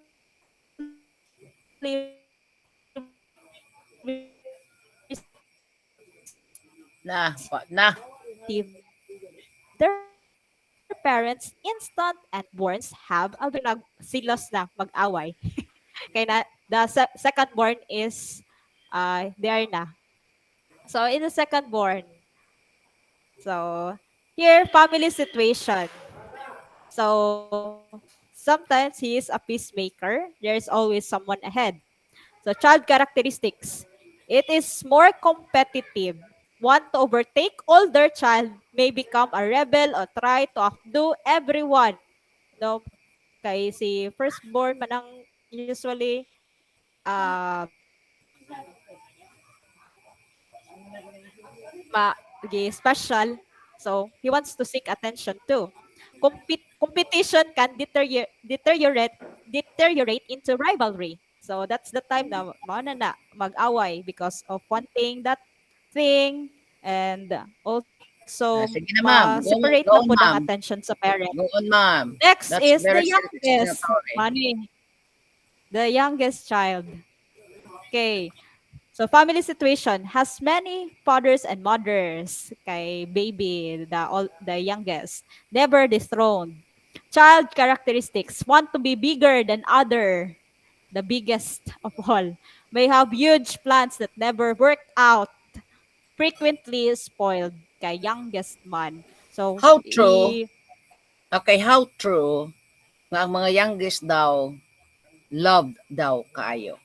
Na, na. their parents instant and newborns have a very silos na mag-away. Kaya na, the second born is there na. So in the second born, so here family situation. So sometimes he is a peacemaker. There is always someone ahead. So child characteristics. It is more competitive. Want to overtake older child may become a rebel or try to outdo everyone. No, kay si firstborn man ang usually special. So he wants to seek attention too. Competition can deteriorate into rivalry. So that's the time na mao na mag-away because of wanting that thing, and also Sige na, ma'am. ma-separate na Go po on, ng ma'am. attention sa parent. Go on, ma'am. Next That's is the very youngest. self-explanatory. Money. The youngest child. Okay. So family situation has many fathers and mothers. Kay baby, the youngest, never dethroned. Child characteristics want to be bigger than other, the biggest of all. May have huge plans that never work out. Frequently spoiled. Kay youngest man. So How true? Okay, how true nga ang mga youngest daw loved daw kaayo?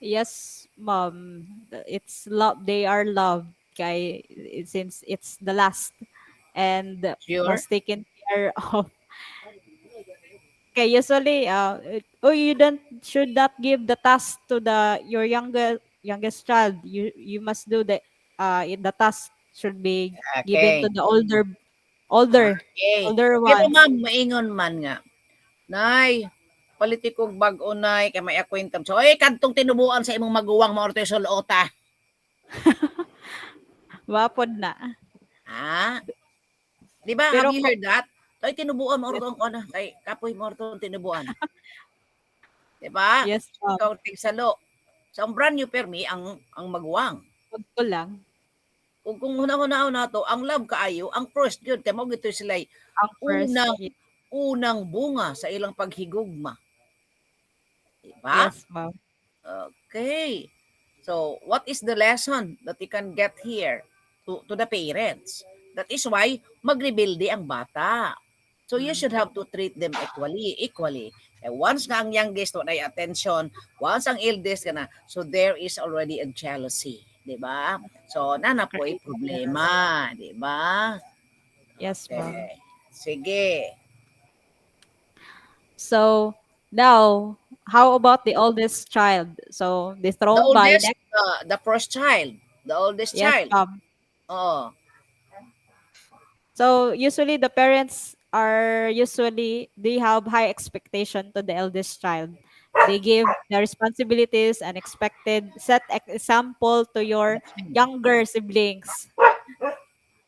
yes, mom. It's love. They are loved. Kay since it's the last and Sure? was taken care of. Okay, usually, you don't should not give the task to the your youngest child. You must do the task should be given Okay. to the older Okay. older Pero ones. ma'am, maingon man nga. Nay, politikog bag-o nay kay may acquaintance. So, kadtong tinubuan sa imong maguwang mo orto sulota. Wapod na. Ha? Di ba? Pero Have you heard that? Ay, tinubuan mo orto ang kay kapoy mo orto tinubuan. Di ba? yes, ma'am. Ikaw tigsalo. Sa brand new permi ang maguwang. Wag ko lang. Ug kung hunahunahon nato, ang love kaayo, ang first gyud kay mao gito sila Ang first. unang bunga sa ilang paghigugma. Diba? Yes, ma'am. Okay. So, what is the lesson that you can get here to the parents? That is why magrebuilde ang bata. So, you should have to treat them equally. And once nga ang youngest wala attention, once ang eldest ka na, so there is already a jealousy. Diba? So, nana po ay problema. Diba? Yes, ma'am. Okay. Sige. So now, how about the oldest child? So The dethroned by oldest, the first child. The oldest yes, child. ma'am. Oh. So usually the parents they have high expectation to the eldest child. They give the responsibilities and set example to your younger siblings.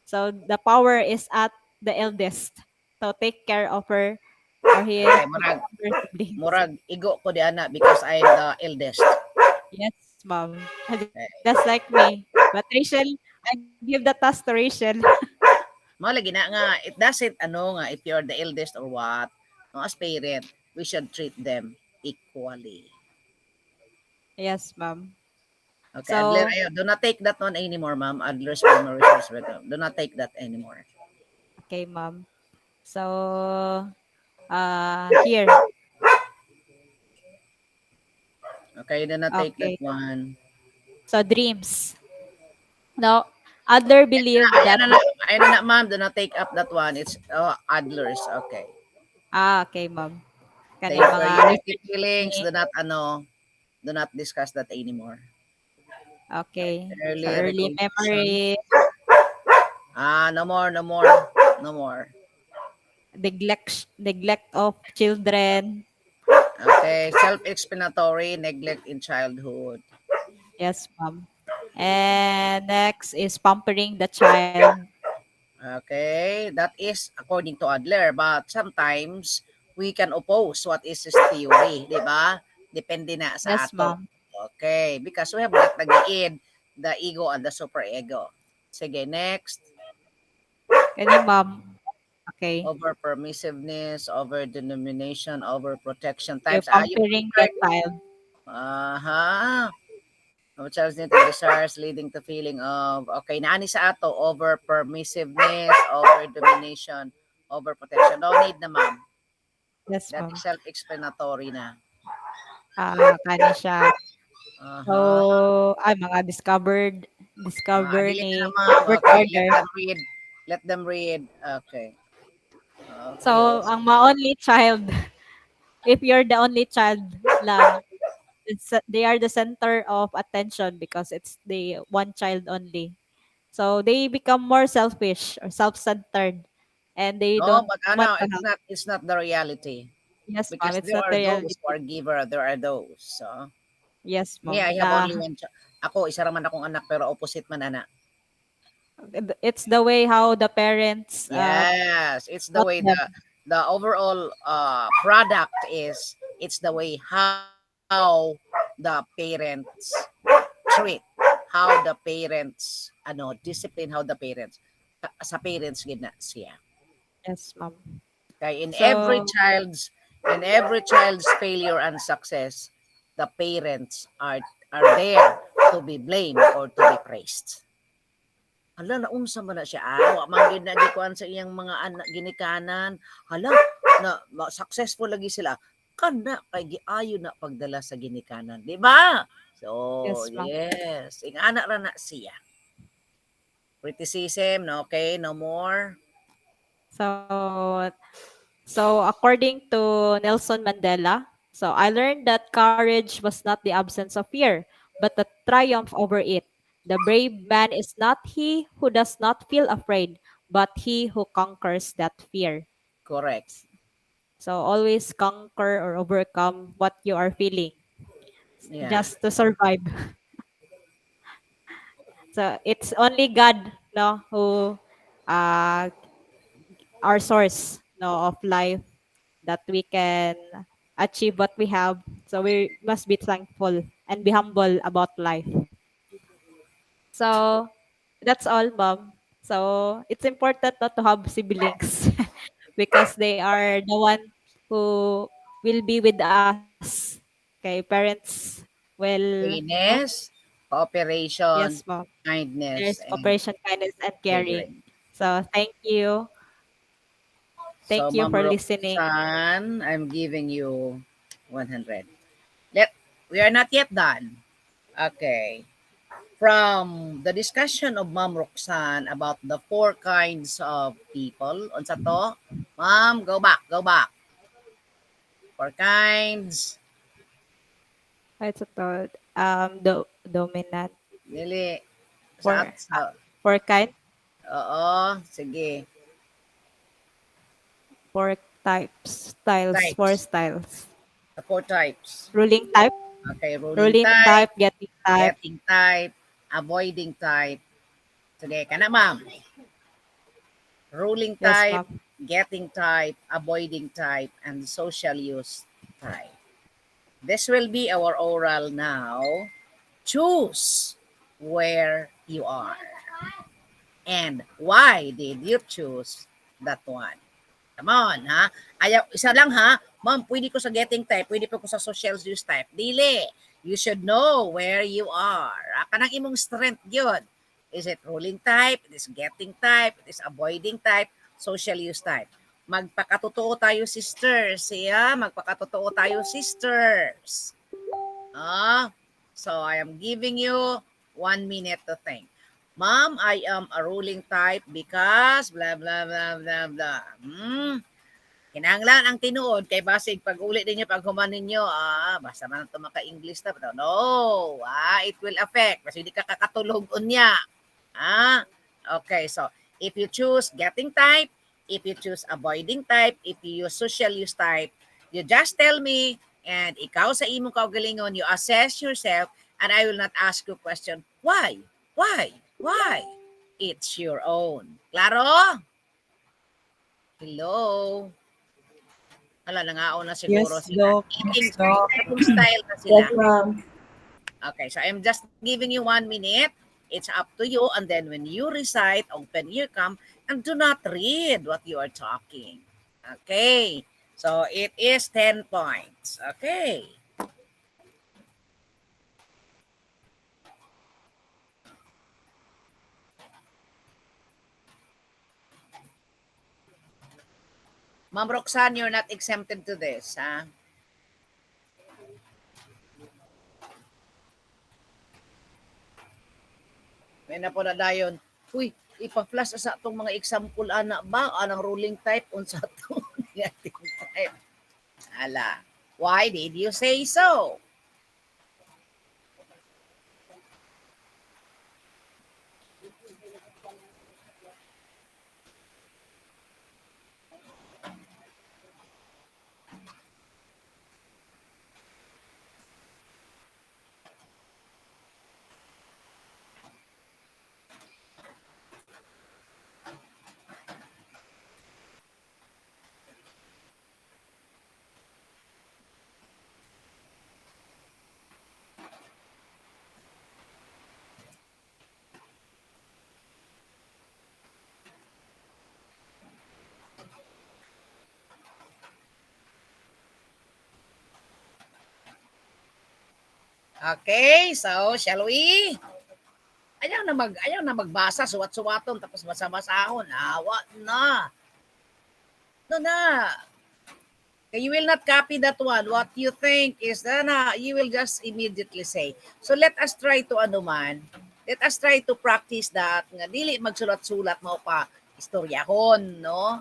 So the power is at the eldest to take care of her or his Okay, younger siblings. murag igo ko di ana because I'm the eldest. Yes, ma'am. That's like me. But Rachel, I give the task to Rachel. Mao lagi na nga it doesn't nga if you're the eldest or what. No, as parent, we should treat them equally. Yes, ma'am. Okay, So- Adler, do not take that one anymore, ma'am. Adler's primary resource. Do not take that anymore. Okay, ma'am. So, here. Okay, do not take Okay. that one. So, dreams. Now, Adler believe that... Ayun na, ma'am. Do not take up that one. It's Adler's. Okay. Okay, ma'am. Okay, Kani for mga unity feelings, do not discuss that anymore. okay. Early So, early recognition. memory, No more. neglect of children. Okay, self-explanatory, neglect in childhood. Yes, ma'am. And next is pampering the child. Okay, that is according to Adler, but sometimes we can oppose what is his theory, di ba? Depende na sa Yes, ato. ma'am. Okay, because we have that nag-iid, the ego and the superego. Sige, next. Kani, ma'am. Okay. Over permissiveness, over denomination, over protection You're types. Yung pampering the child. aha. Which has into desires leading to feeling of, okay, naani sa ato, over permissiveness, over domination, over protection. No need na, ma'am. Yes, That ma'am. is self-explanatory na. Kani siya. So, Aha. mga discover Dili ka na, ni ma'am. birth Okay, order. Let them read. Okay. So, ang ma-only child, if you're the only child lang, they are the center of attention because it's the one child only. So they become more selfish or self-centered, and they No, don't but want ano, to help. it's not the reality. Yes, ma'am. Because It's there not are the those reality. who are giver, there are those. So, Yes, me, ma'am. I have only one child. Ako, isa raman akong anak, pero opposite man, anak. It's the way how the parents Yes, it's the taught way them. the overall product is, it's the way how the parents treat, how the parents discipline, how the parents sa parents gid na siya. Yes, ma'am. Okay, So in every child's failure and success, the parents are there to be blamed or to be praised. Hala, naunsa man na siya. Wa man gid na gikuan sa iyang mga anak ginikanan. Hala, successful lagi sila. Kana kay giayo na pagdala sa ginikanan, di ba? So, yes, ma'am. yes, ing anak ra na siya. Criticism, no, okay, no more. So according to Nelson Mandela, so I learned that courage was not the absence of fear, but the triumph over it. The brave man is not he who does not feel afraid, but he who conquers that fear. Correct. So always conquer or overcome what you are feeling Yeah. just to survive. So it's only God, no, who uh our source, no, of life, that we can achieve what we have. So we must be thankful and be humble about life. So that's all, mom. So it's important not to have siblings because they are the one who will be with us. Okay, parents will, no? Kindness, Yes, cooperation, mom. kindness, There's and cooperation, kindness, and caring. caring. So thank you. So, Thank you Ma'am for listening. Roxanne, I'm giving you 100. We are not yet done. Okay. From the discussion of Ma'am Roxanne about the 4 kinds of people, unsa to? Ma'am, go back, go back. 4 kinds. It's a thought. Dominant Dili. for Sa for kind, oo, sige. for types, styles, for Types. styles. The 4 types. Ruling type, Okay, ruling ruling type, type, getting type. getting type, avoiding type. Sige, kana ma'am. Ruling Yes, type, ma'am. getting type, avoiding type, and social use type. This will be our oral now. Choose where you are. And why did you choose that one? Come on, ha? Ayaw, isa lang ha. Ma'am, pwede ko sa getting type, pwede po ko sa social use type. Dili. You should know where you are. Kanang imong strength yun. Is it ruling type? It is getting type? It is avoiding type? Social use type? Magpakatotoo tayo, sisters. Yeah? Magpakatotoo tayo, sisters. So I am giving you 1 minute to think. Ma'am, I am a ruling type because blah, blah, blah, blah, blah. Kinahanglan ang tinuod kay basig pag uli ninyo pag human ninyo basta man ito maka-English na no it will affect kasi hindi ka kakatulog unya okay, so if you choose getting type, if you choose avoiding type, if you use social use type, you just tell me and ikaw sa imong kaugalingon you assess yourself and I will not ask you question why it's your own. Klaro? Hello. Hala, nangaon na siguro Yes, sila. Doc. Eating, Yes, Doc. eating style na sila. Yes, ma'am. Okay, so I'm just giving you 1 minute. It's up to you. And then when you recite, open your cam and do not read what you are talking. Okay, so it is 10 points. Okay. Ma'am Roxanne, you're not exempted to this, ha? May na po na dayon. Uy, ipa-flash sa atong mga example ana ba anang ruling type unsa to negative type. Ala. Why did you say so? Okay, so shall we? Ayaw na magbasa suwat-suwaton tapos basa-basahon. Awa na. No na. You will not copy that one. What you think is you will just immediately say. So let us try to let us try to practice that. Nga dili magsulat-sulat mo pa istoryahon, no?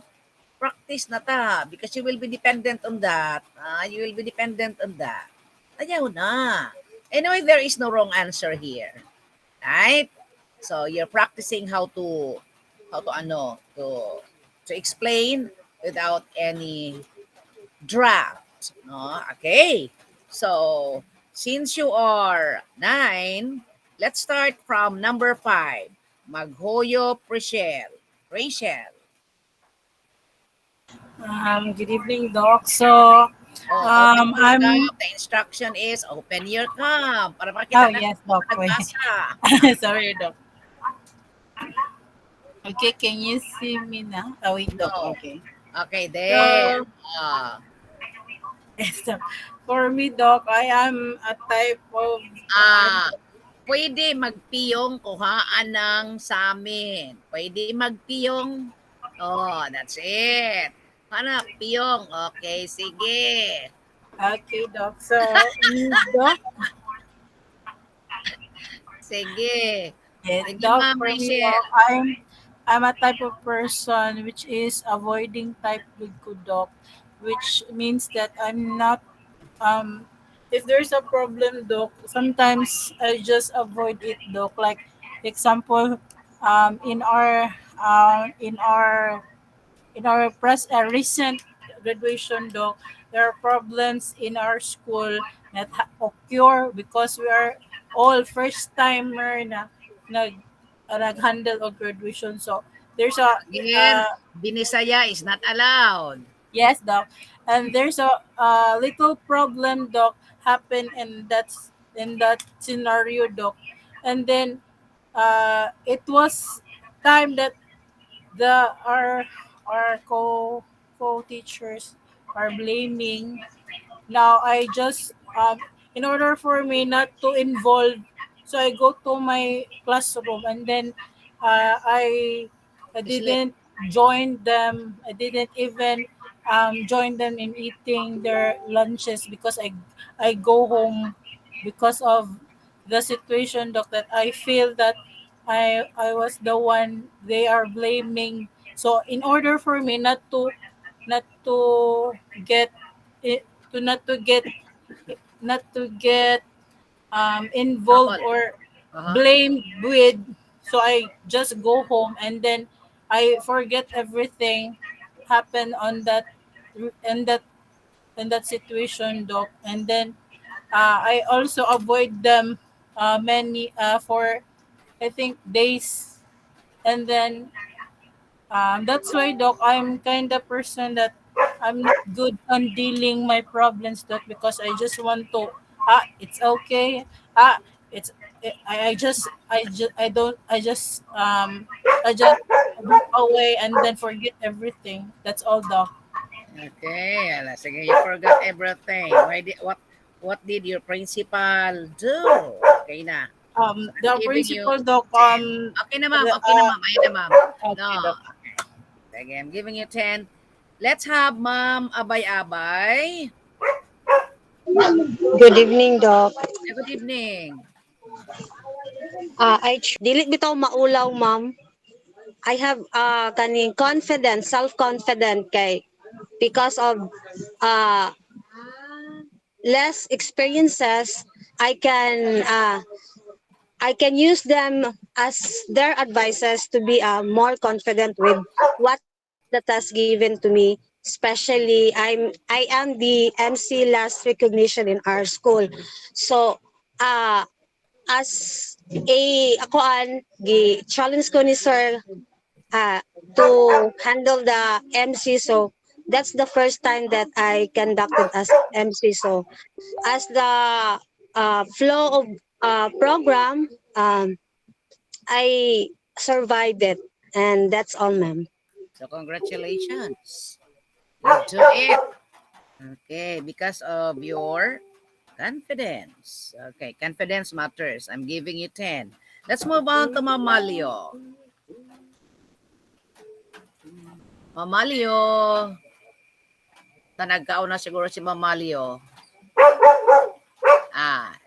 Practice na ta because you will be dependent on that. You will be dependent on that. Ayaw na. Anyway, there is no wrong answer here. Right? So you're practicing how to to explain without any draft. No? Okay. So since you are 9, let's start from number 5. Maghoyo Rachel. Rachel. Good evening, Doc. So, Open your I'm... cam. The instruction is open your cam para Oh, makita na yes, Doc. Wait. nagbasa. Sorry, Doc. Okay, can you see me now? Oh, wait, Doc. No. Okay. Okay, there. So, for me, Doc, I am a type of... Pwede magpiyong kuhaan ng sa amin. Pwede magpiyong. Oh, that's it. Hanap, piyong. Okay, sige. Okay, Doc. So, Doc, Sige. yes, Sige, Doc, Ma'am for me, Rachel. Doc, I'm a type of person which is avoiding type good, Doc, which means that I'm not if there's a problem, Doc, sometimes I just avoid it, Doc. Like example, in our recent graduation, Doc, there are problems in our school that occur because we are all first timer na nag-handle of graduation. So there's a Again, Binisaya is not allowed. yes, Doc. And there's a little problem, Doc, happen in that scenario, Doc. And then it was time that our co teachers are blaming. Now I just in order for me not to involve, so I go to my classroom and then I Sleep. didn't join them. I didn't even join them in eating their lunches because I go home because of the situation, Doc, that I feel that I was the one they are blaming. So in order for me not to get it to not to get involved Trouble. or Uh-huh. blamed with, so I just go home and then I forget everything happened on that in that in that situation, Doc. And then I also avoid them many for I think days. And then that's why, Doc, I'm kind of person that I'm not good on dealing my problems, Doc, because I just want to it's okay. Ah it's I just walk away and then forget everything. That's all, Doc. Okay, sige, you forgot everything. What did your principal do? Okay na. I'm The giving you principal, Doc, 10. Okay na, ma'am. Okay na, uh, ma'am. Ayun na, ma'am. No. okay, Doc. Okay. Sige, I'm giving you 10. Let's have Ma'am Abay-Abay. Good evening, Doc. Good evening. Dili bitaw maulaw, ma'am. I have kaning confidence, self-confident kay because of uh less experiences. I can uh I can use them as their advices to be more confident with what the task given to me. Especially, I am the MC last recognition in our school. So, uh, as akoan gi challenge ko ni sir uh, to handle the MC, so that's the first time that I conducted as MC. So as the flow of program, I survived it, and that's all, ma'am. So congratulations. You do it. Okay, because of your confidence. Okay, confidence matters. I'm giving you 10. Let's move on to Mamalio. Mamalio. Tanagkao na siguro si Mamalio.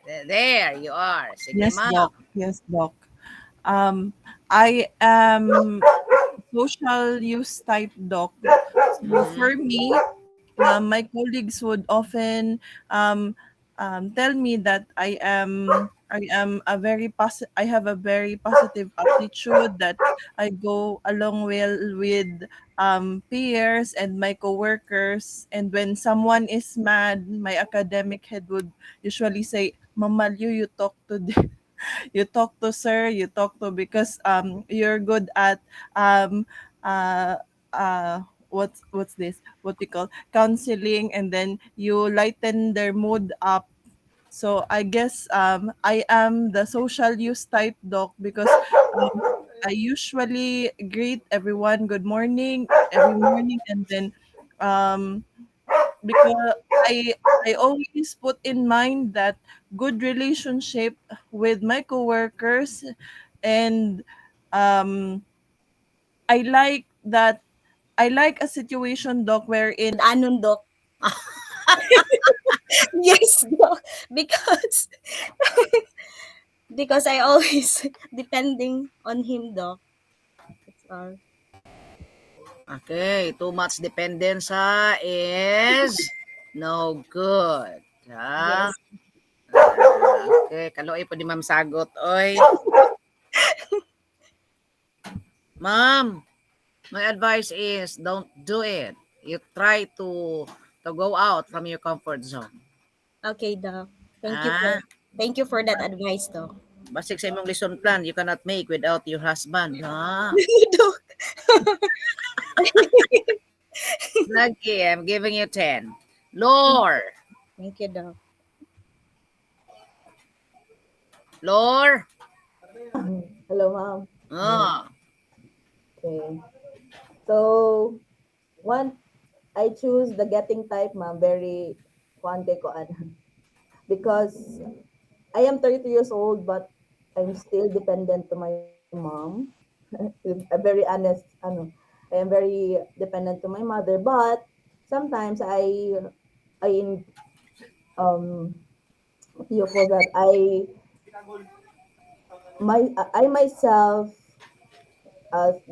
There you are. Sige, Yes, ma'am. Doc. Yes, Doc. I am social use type, Doc. So for me, my colleagues would often um, tell me that I am a very I have a very positive attitude, that I go along well with peers and my coworkers. And when someone is mad, my academic head would usually say, "Mama Liu, you talk to you talk to sir, you talk to, because you're good at um uh what's this, what we call counseling, and then you lighten their mood up." So I guess I am the social use type, Doc, because um, I usually greet everyone good morning every morning, and then um because I I always put in mind that good relationship with my coworkers, and um I like that I like a situation, Doc, wherein Anon, Doc. Yes, Doc. Because because I always depending on him, Doc. That's all. Okay, too much dependence is no good. Ha? Yes. Okay, kaloy po di ma'am sagot. Oy, ma'am, my advice is don't do it. You try to go out from your comfort zone. Okay, Doc. Ah, Thank you for that advice, Doc. basig sa imong lesson plan, you cannot make without your husband. Ha? Doc. Lagi, I'm giving you 10. Lore. Thank you, Doc. Lore. Hello, ma'am. Ah, Okay. So, one, I choose the getting type, ma'am. Very kuante ko because I am 32 years old, but I'm still dependent to my mom. I'm very honest. I am very dependent to my mother, but sometimes I um what do you call that? I myself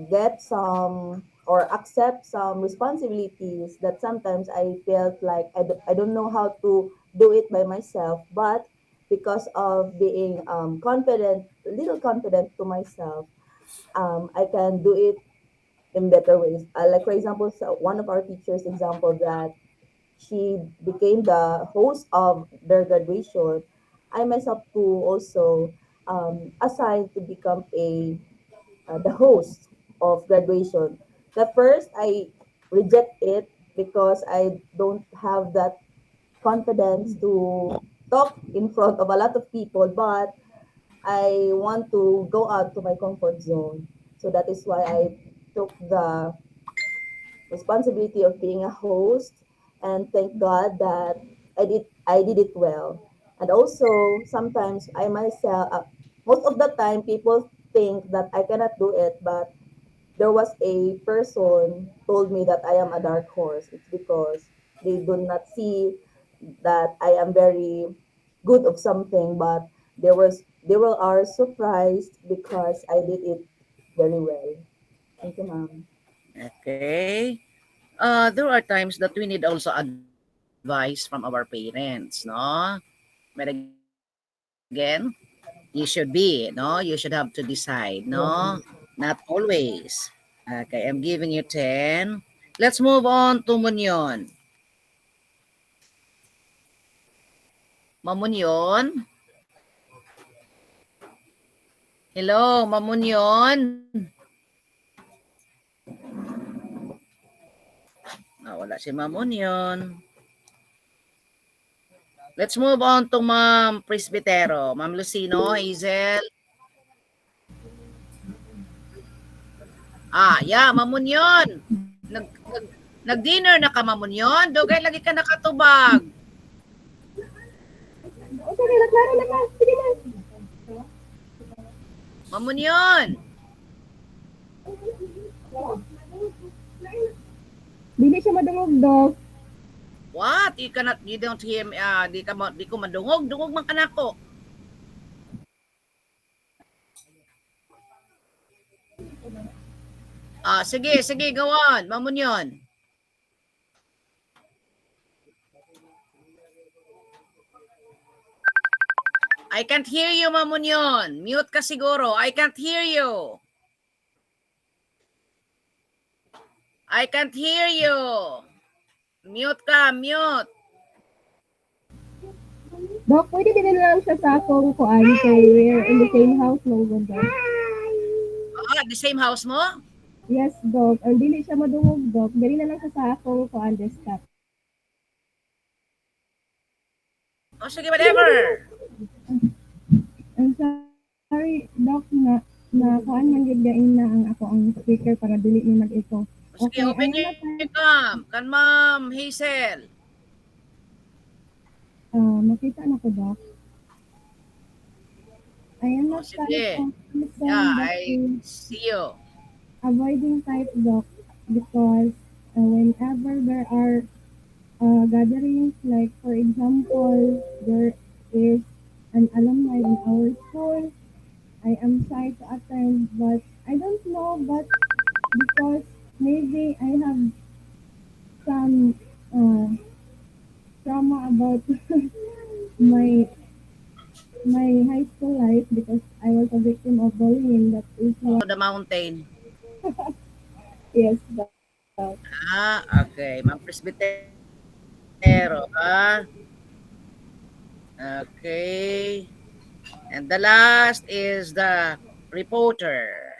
get some or accept some responsibilities that sometimes I felt like I don't know how to do it by myself, but because of being confident, little confident to myself, I can do it in better ways. Like for example, so one of our teachers example that she became the host of their graduation. I myself too also assigned to become a the host of graduation. The first I reject it because I don't have that confidence to talk in front of a lot of people, but I want to go out to my comfort zone. So that is why I took the responsibility of being a host, and thank God that I did it well. And also sometimes I myself most of the time people think that I cannot do it, but there was a person told me that I am a dark horse. It's because they do not see that I am very good of something, but they are surprised because I did it very well. Thank you, ma'am. Okay. There are times that we need also advice from our parents, no? But again, you should be, no? You should have to decide, no? Yes, Not ma'am. always. Okay, I'm giving you 10. Let's move on to Munyon. Mamunyon? Hello, Mamunyon? Wala si Mamunyon. Let's move on to Ma'am Presbitero. Ma'am Lucino, Hazel. Yeah, Mamunyon. Nag-dinner na ka, Mamunyon? Dugay lagi ka nakatubag. Mamunyon. Dili siya madungog, Dok. What? You don't hear me, di ko madungog. Dungog man ka na ko. Sige, go on. Mamunyon. I can't hear you, Mamunyon. Mute ka siguro. I can't hear you. I can't hear you. Mute ka, mute. Dok, pwede din na lang siya sa akong kuan kay we're in the same house lang gud, Dok. The same house mo? Yes, Dok. Ang dili siya madungog, Dok. Dili na lang siya sa akong kuan desktop. Sige, whatever. I'm sorry, Dok, na kuan man gyud gain na ang ako ang speaker para dili ni mag-echo. Sige, open ayan your na cam. Kan Ma'am Hazel. makita na ko, Dok. Ayan na Sige. tayo. Yeah, I see you. Avoiding type, Dok, because whenever there are gatherings, like for example, there is an alumni in our school, I am shy to attend, but I don't know, but because maybe I have some trauma about my my high school life because I was a victim of bullying. That is why, To the mountain. yes, Okay. Ma'am Presbitero, Okay. And the last is the reporter.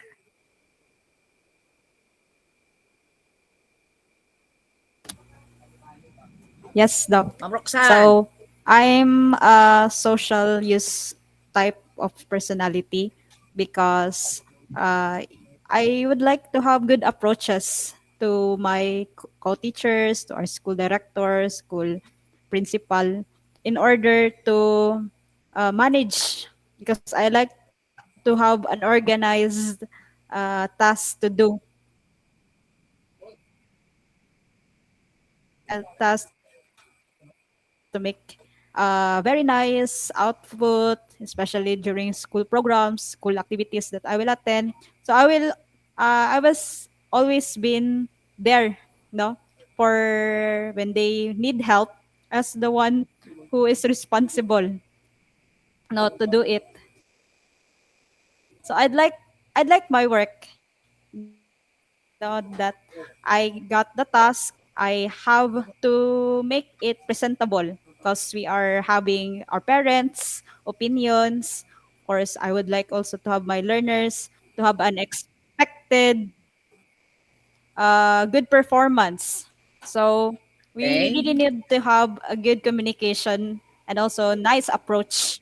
Yes, Doc. Ma'am Roxanne. So, I'm a social use type of personality because I would like to have good approaches to my co-teachers, to our school director, school principal, in order to manage, because I like to have an organized task to do, a task to make very nice output, especially during school programs, school activities that I will attend. So I was always been there, no, for when they need help, as the one who is responsible, no, to do it. So I'd like my work, that I got the task. I have to make it presentable because we are having our parents' opinions. Of course, I would like also to have my learners to have an expected good performance. So we Okay. really need to have a good communication and also nice approach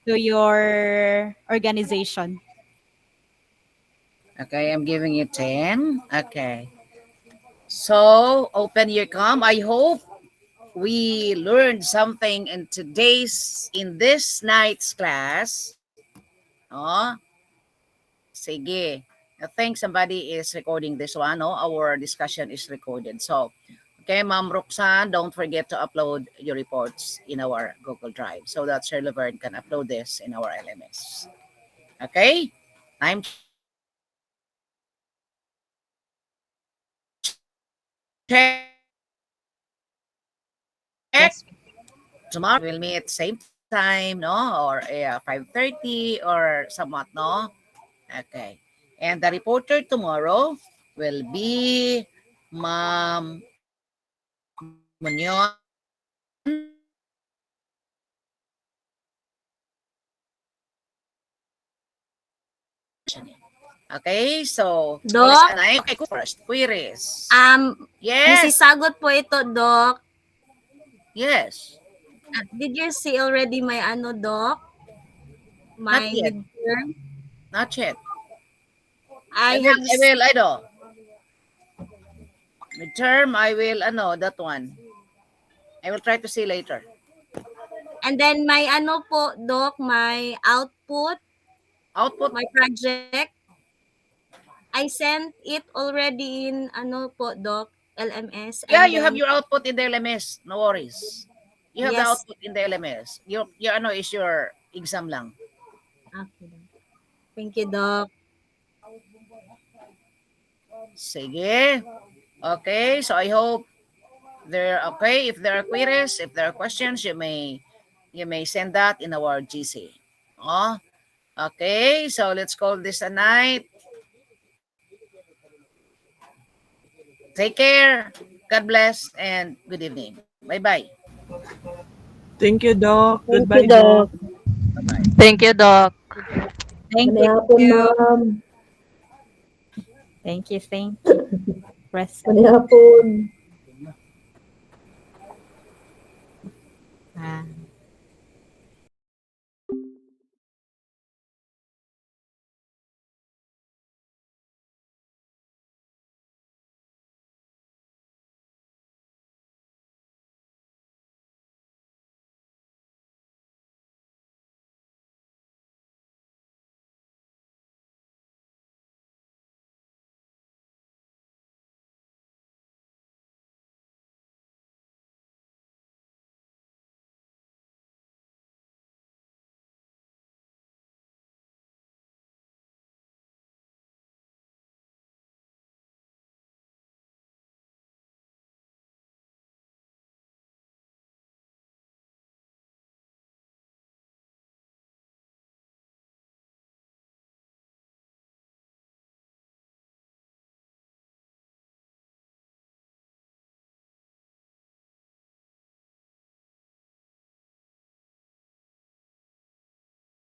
to your organization. Okay, I'm giving you 10. Okay. So, open your com. I hope we learned something in this night's class. Oh, sige. I think somebody is recording this one. No, our discussion is recorded. So, okay, Ma'am Roxanne, don't forget to upload your reports in our Google Drive so that Sir Laverne can upload this in our LMS. Okay? Time check. Yes. Tomorrow we'll meet same time, no? Or 5:30 or somewhat, no? Okay. And the reporter tomorrow will be Ma'am Munoz. Okay, so Doc, okay, first queries. may Yes, sisagot po ito, Doc. yes. Did you see already my Doc? Not My yet, midterm? not yet. I have I know. Midterm, I will, that one. I will try to see later. and then my po, Doc, my output, Output, my project. I sent it already in po, Doc, LMS, yeah, and you have then your output in the LMS. No worries. You have the yes. output in the LMS. Your is your exam lang. Okay. Thank you, Doc. Sige. Okay, so I hope they're okay. If there are queries, if there are questions, you may send that in our GC. Oh, okay, so let's call this a night. Take care. God bless and good evening. Bye-bye. Thank you, Doc. Thank you, Goodbye, Doc. Doc. Bye-bye. Thank you, Doc. Thank Manay hapon, you. ma'am. Thank you. Thank you. Press. Manay hapon. Ah.